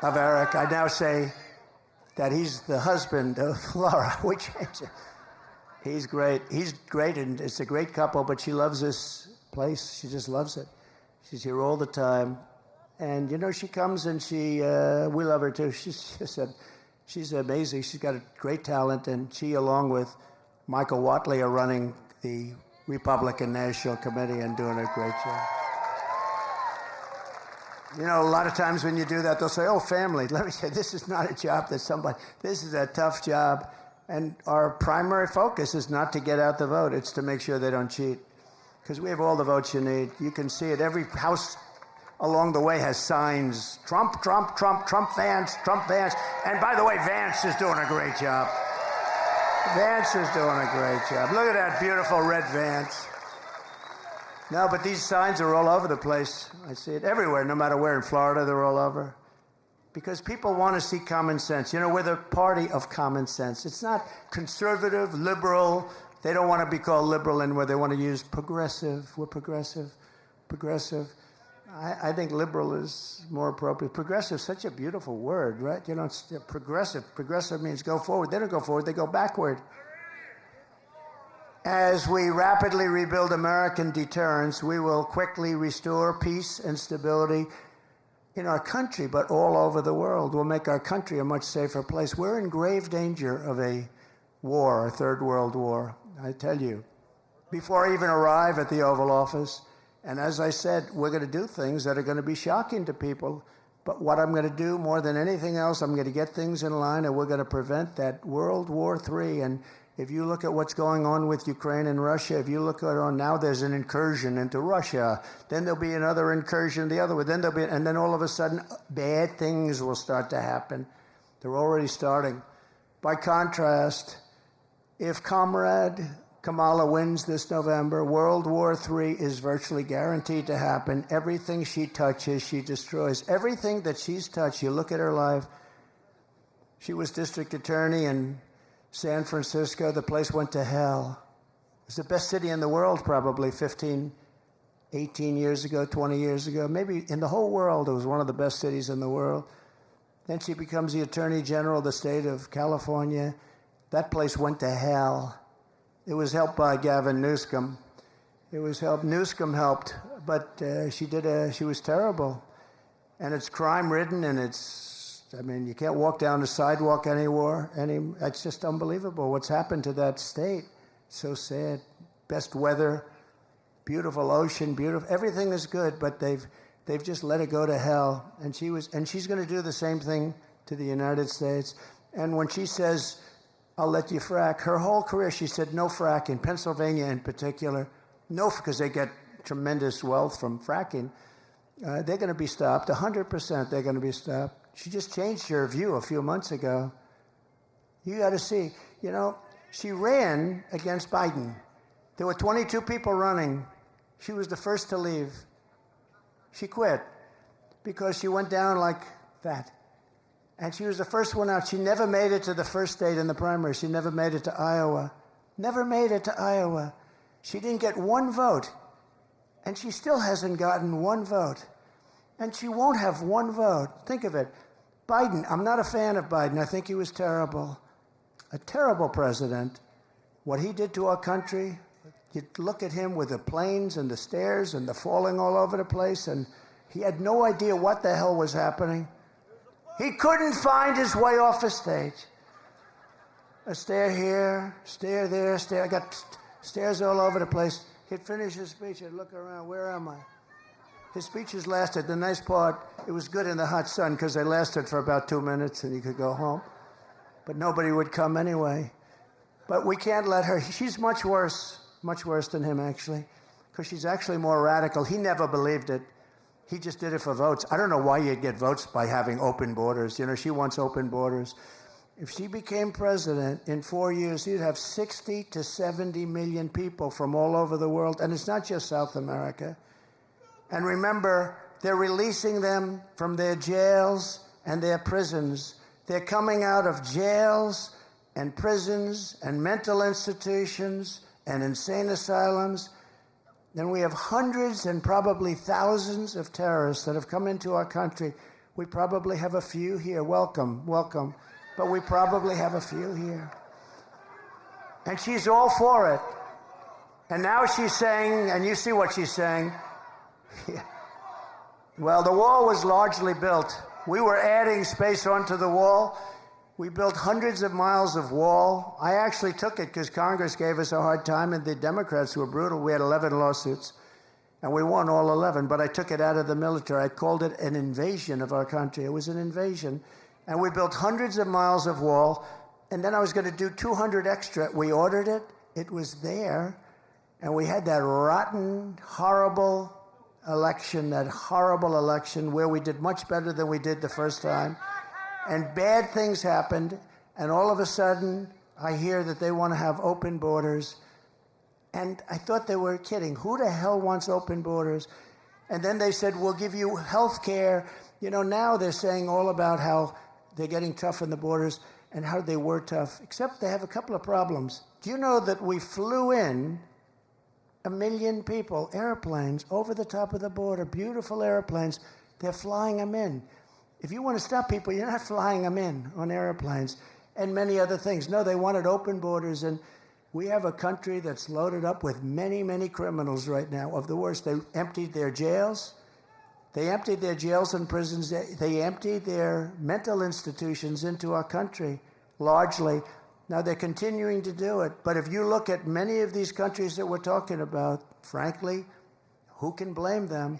of Eric. I now say that he's the husband of Laura. We change it. He's great. He's great, and it's a great couple, but she loves this place. She just loves it. She's here all the time. And, you know, she comes and we love her too. She's amazing. She's got a great talent, and she, along with Michael Watley, are running the Republican National Committee and doing a great job. You know, a lot of times when you do that, they'll say, oh, family. Let me say, this is not a job that this is a tough job. And our primary focus is not to get out the vote. It's to make sure they don't cheat. Because we have all the votes you need. You can see it. Every house along the way has signs. Trump, Trump, Trump, Trump Vance, Trump Vance. And by the way, Vance is doing a great job. Vance is doing a great job. Look at that beautiful red Vance. No, but these signs are all over the place. I see it everywhere, no matter where. In Florida, they're all over. Because people want to see common sense. You know, we're the party of common sense. It's not conservative, liberal. They don't want to be called liberal anymore. They want to use progressive. We're progressive. Progressive. I think liberal is more appropriate. Progressive is such a beautiful word, right? You know, it's progressive. Progressive means go forward. They don't go forward. They go backward. As we rapidly rebuild American deterrence, we will quickly restore peace and stability in our country, but all over the world. We'll make our country a much safer place. We're in grave danger of a war, a third world war, I tell you. Before I even arrive at the Oval Office, and as I said, we're going to do things that are going to be shocking to people. But what I'm going to do more than anything else, I'm going to get things in line, and we're going to prevent that World War III. And if you look at what's going on with Ukraine and Russia, if you look at it now, there's an incursion into Russia. Then there'll be another incursion the other way. Then and then all of a sudden, bad things will start to happen. They're already starting. By contrast, if Comrade Kamala wins this November, World War III is virtually guaranteed to happen. Everything she touches, she destroys. Everything that she's touched, you look at her life. She was district attorney in San Francisco. The place went to hell. It was the best city in the world probably 15, 18 years ago, 20 years ago. Maybe in the whole world, it was one of the best cities in the world. Then she becomes the Attorney General of the state of California. That place went to hell. It was helped by Gavin Newsom. Newsom helped, but she was terrible. And it's crime-ridden, and you can't walk down the sidewalk anymore. It's just unbelievable what's happened to that state. So sad. Best weather, beautiful ocean, beautiful. Everything is good, but they've just let it go to hell. And she's going to do the same thing to the United States. And when she says, I'll let you frack, her whole career, she said no frack, in Pennsylvania in particular. No, because they get tremendous wealth from fracking. They're going to be stopped. 100% they're going to be stopped. She just changed her view a few months ago. You got to see, she ran against Biden. There were 22 people running. She was the first to leave. She quit because she went down like that. And she was the first one out. She never made it to the first state in the primary. She never made it to Iowa. Never made it to Iowa. She didn't get one vote. And she still hasn't gotten one vote. And she won't have one vote. Think of it. Biden, I'm not a fan of Biden. I think he was terrible. A terrible president. What he did to our country, you look at him with the planes and the stairs and the falling all over the place, and he had no idea what the hell was happening. He couldn't find his way off the stage. A stair here, stair there, stair. I got stairs all over the place. He'd finish his speech. I'd look around. Where am I? His speeches lasted. The nice part, it was good in the hot sun because they lasted for about 2 minutes and you could go home. But nobody would come anyway. But we can't let her. She's much worse than him, actually, because she's actually more radical. He never believed it. He just did it for votes. I don't know why you'd get votes by having open borders. She wants open borders. If she became president in 4 years, she'd have 60 to 70 million people from all over the world. And it's not just South America. And remember, they're releasing them from their jails and their prisons. They're coming out of jails and prisons and mental institutions and insane asylums. Then we have hundreds and probably thousands of terrorists that have come into our country. We probably have a few here. Welcome, welcome. But we probably have a few here. And she's all for it. And now she's saying, and you see what she's saying, well, the wall was largely built. We were adding space onto the wall. We built hundreds of miles of wall. I actually took it because Congress gave us a hard time, and the Democrats were brutal. We had 11 lawsuits, and we won all 11, but I took it out of the military. I called it an invasion of our country. It was an invasion. And we built hundreds of miles of wall, and then I was going to do 200 extra. We ordered it. It was there. And we had that rotten, horrible election where we did much better than we did the first time. And bad things happened, and all of a sudden, I hear that they want to have open borders. And I thought they were kidding. Who the hell wants open borders? And then they said, we'll give you health care. You know, now they're saying all about how they're getting tough on the borders and how they were tough, except they have a couple of problems. Do you know that we flew in 1 million people, airplanes, over the top of the border, beautiful airplanes. They're flying them in. If you want to stop people, you're not flying them in on airplanes and many other things. No, they wanted open borders, and we have a country that's loaded up with many, many criminals right now, of the worst. They emptied their jails. They emptied their jails and prisons. They emptied their mental institutions into our country, largely. Now, they're continuing to do it. But if you look at many of these countries that we're talking about, frankly, who can blame them?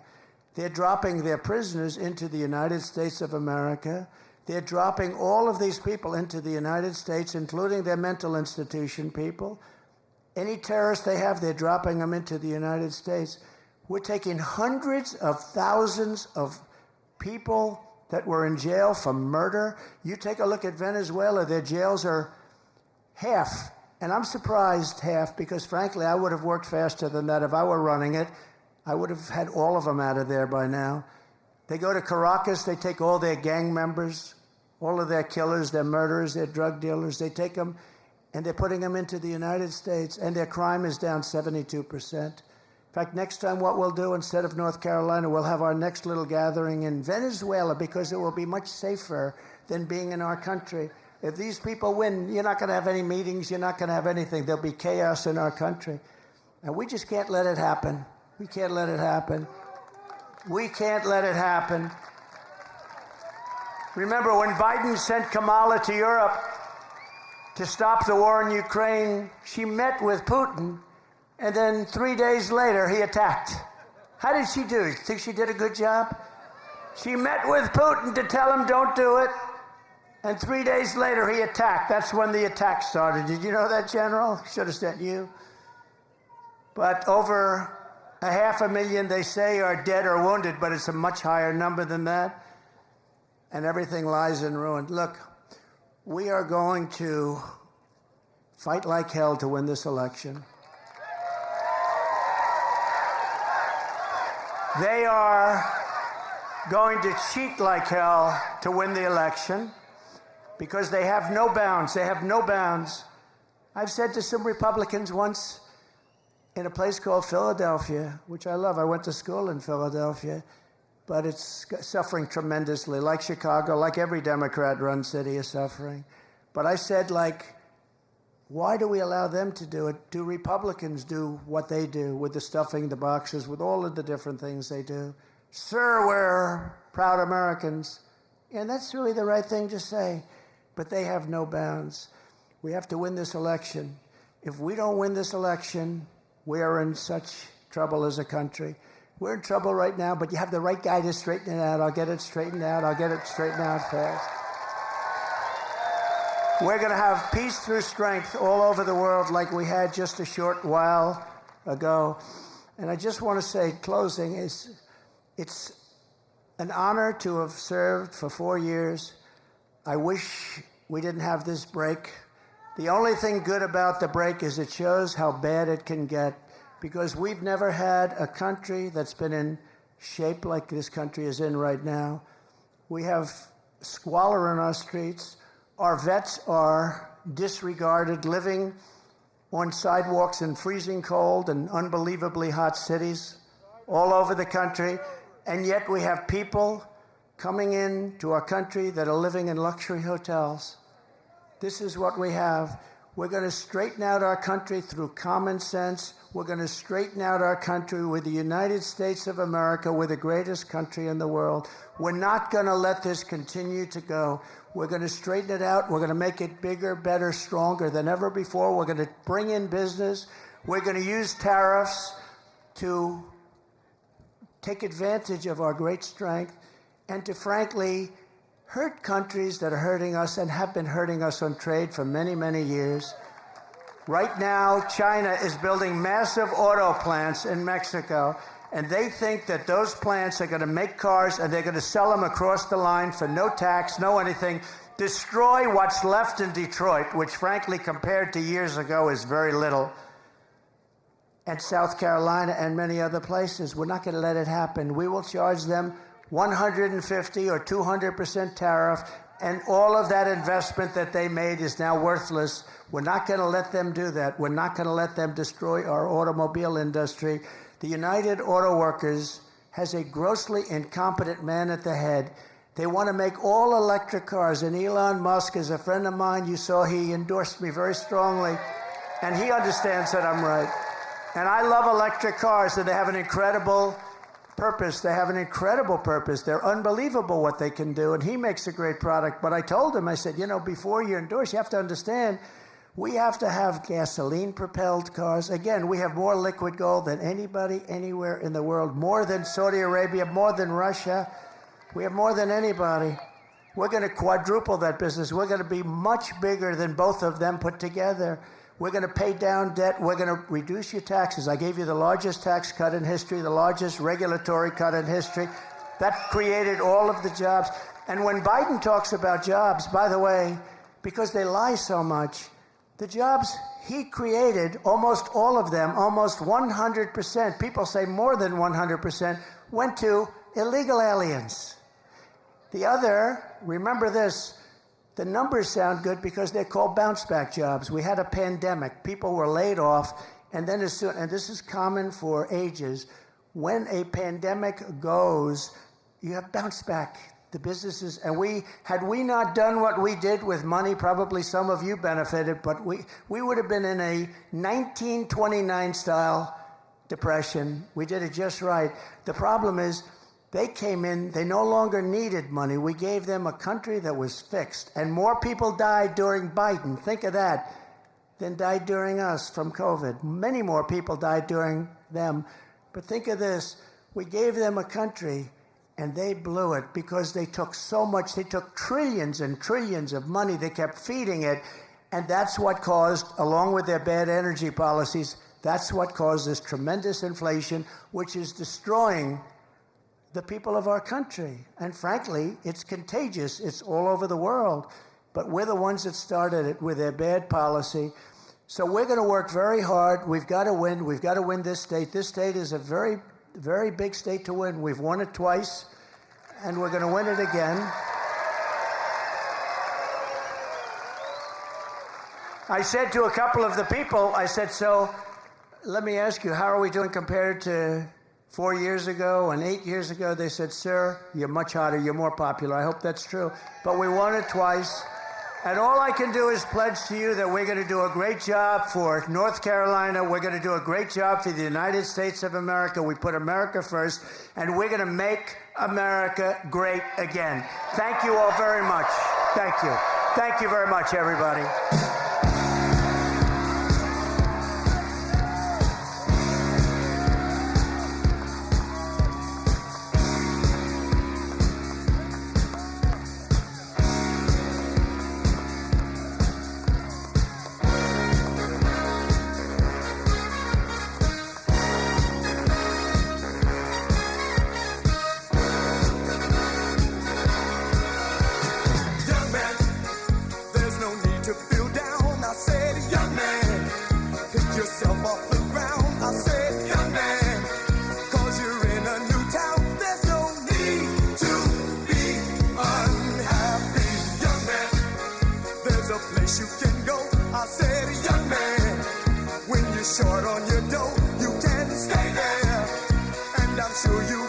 They're dropping their prisoners into the United States of America. They're dropping all of these people into the United States, including their mental institution people. Any terrorists they have, they're dropping them into the United States. We're taking hundreds of thousands of people that were in jail for murder. You take a look at Venezuela, their jails are half. And I'm surprised half, because frankly, I would have worked faster than that. If I were running it, I would have had all of them out of there by now. They go to Caracas, they take all their gang members, all of their killers, their murderers, their drug dealers, they take them and they're putting them into the United States, and their crime is down 72%. In fact, next time what we'll do, instead of North Carolina, we'll have our next little gathering in Venezuela, because it will be much safer than being in our country. If these people win, you're not going to have any meetings, you're not going to have anything. There'll be chaos in our country. And we just can't let it happen. We can't let it happen. We can't let it happen. Remember, when Biden sent Kamala to Europe to stop the war in Ukraine, she met with Putin, and then 3 days later, he attacked. How did she do? You think she did a good job? She met with Putin to tell him don't do it, and 3 days later, he attacked. That's when the attack started. Did you know that, General? Should have sent you. But over 500,000, they say, are dead or wounded, but it's a much higher number than that, and everything lies in ruin. Look, we are going to fight like hell to win this election. They are going to cheat like hell to win the election, because they have no bounds. They have no bounds. I've said to some Republicans once, in a place called Philadelphia, which I love. I went to school in Philadelphia, but it's suffering tremendously, like Chicago, like every Democrat-run city is suffering. But I said, why do we allow them to do it? Do Republicans do what they do with the stuffing the boxes, with all of the different things they do? Sir, we're proud Americans. And that's really the right thing to say. But they have no bounds. We have to win this election. If we don't win this election, we are in such trouble as a country. We're in trouble right now, but you have the right guy to straighten it out. I'll get it straightened out. I'll get it straightened out fast. We're going to have peace through strength all over the world like we had just a short while ago. And I just want to say, closing, it's an honor to have served for 4 years. I wish we didn't have this break. The only thing good about the break is it shows how bad it can get, because we've never had a country that's been in shape like this country is in right now. We have squalor in our streets. Our vets are, disregarded, living on sidewalks in freezing cold and unbelievably hot cities all over the country. And yet we have people coming in to our country that are living in luxury hotels. This is what we have. We're going to straighten out our country through common sense. We're going to straighten out our country with the United States of America. We're the greatest country in the world. We're not going to let this continue to go. We're going to straighten it out. We're going to make it bigger, better, stronger than ever before. We're going to bring in business. We're going to use tariffs to take advantage of our great strength and to, frankly, hurt countries that are hurting us and have been hurting us on trade for many, many years. Right now, China is building massive auto plants in Mexico, and they think that those plants are going to make cars and they're going to sell them across the line for no tax, no anything, destroy what's left in Detroit, which, frankly, compared to years ago is very little, and South Carolina and many other places. We're not going to let it happen. We will charge them 150 or 200% tariff, and all of that investment that they made is now worthless. We're not going to let them do that. We're not going to let them destroy our automobile industry. The United Auto Workers has a grossly incompetent man at the head. They want to make all electric cars, and Elon Musk is a friend of mine. You saw he endorsed me very strongly, and he understands that I'm right. And I love electric cars, and they have an incredible purpose. They have an incredible purpose. They're unbelievable what they can do, and he makes a great product. But I told him, I said, you know, before you endorse, you have to understand, we have to have gasoline-propelled cars. Again, we have more liquid gold than anybody anywhere in the world, more than Saudi Arabia, more than Russia. We have more than anybody. We're going to quadruple that business. We're going to be much bigger than both of them put together. We're going to pay down debt. We're going to reduce your taxes. I gave you the largest tax cut in history, the largest regulatory cut in history. That created all of the jobs. And when Biden talks about jobs, by the way, because they lie so much, the jobs he created, almost all of them, almost 100%, people say more than 100%, went to illegal aliens. The other, remember this, the numbers sound good because they're called bounce-back jobs. We had a pandemic. People were laid off, and then as soon, and this is common for ages, when a pandemic goes, you have bounce-back. The businesses, and had we not done what we did with money, probably some of you benefited, but we would have been in a 1929-style depression. We did it just right. The problem is, they came in, they no longer needed money. We gave them a country that was fixed. And more people died during Biden, think of that, than died during us from COVID. Many more people died during them. But think of this, we gave them a country and they blew it because they took so much, they took trillions and trillions of money, they kept feeding it. And that's what caused, along with their bad energy policies, that's what caused this tremendous inflation, which is destroying the people of our country. And frankly, it's contagious. It's all over the world. But we're the ones that started it with their bad policy. So we're going to work very hard. We've got to win. We've got to win this state. This state is a very, very big state to win. We've won it twice, and we're going to win it again. I said to a couple of the people, I said, so let me ask you, how are we doing compared to 4 years ago and 8 years ago? They said, sir, you're much hotter, you're more popular. I hope that's true. But we won it twice. And all I can do is pledge to you that we're going to do a great job for North Carolina. We're going to do a great job for the United States of America. We put America first, and we're going to make America great again. Thank you all very much. Thank you. Thank you very much, everybody.
Young man, there's no need to feel down. show you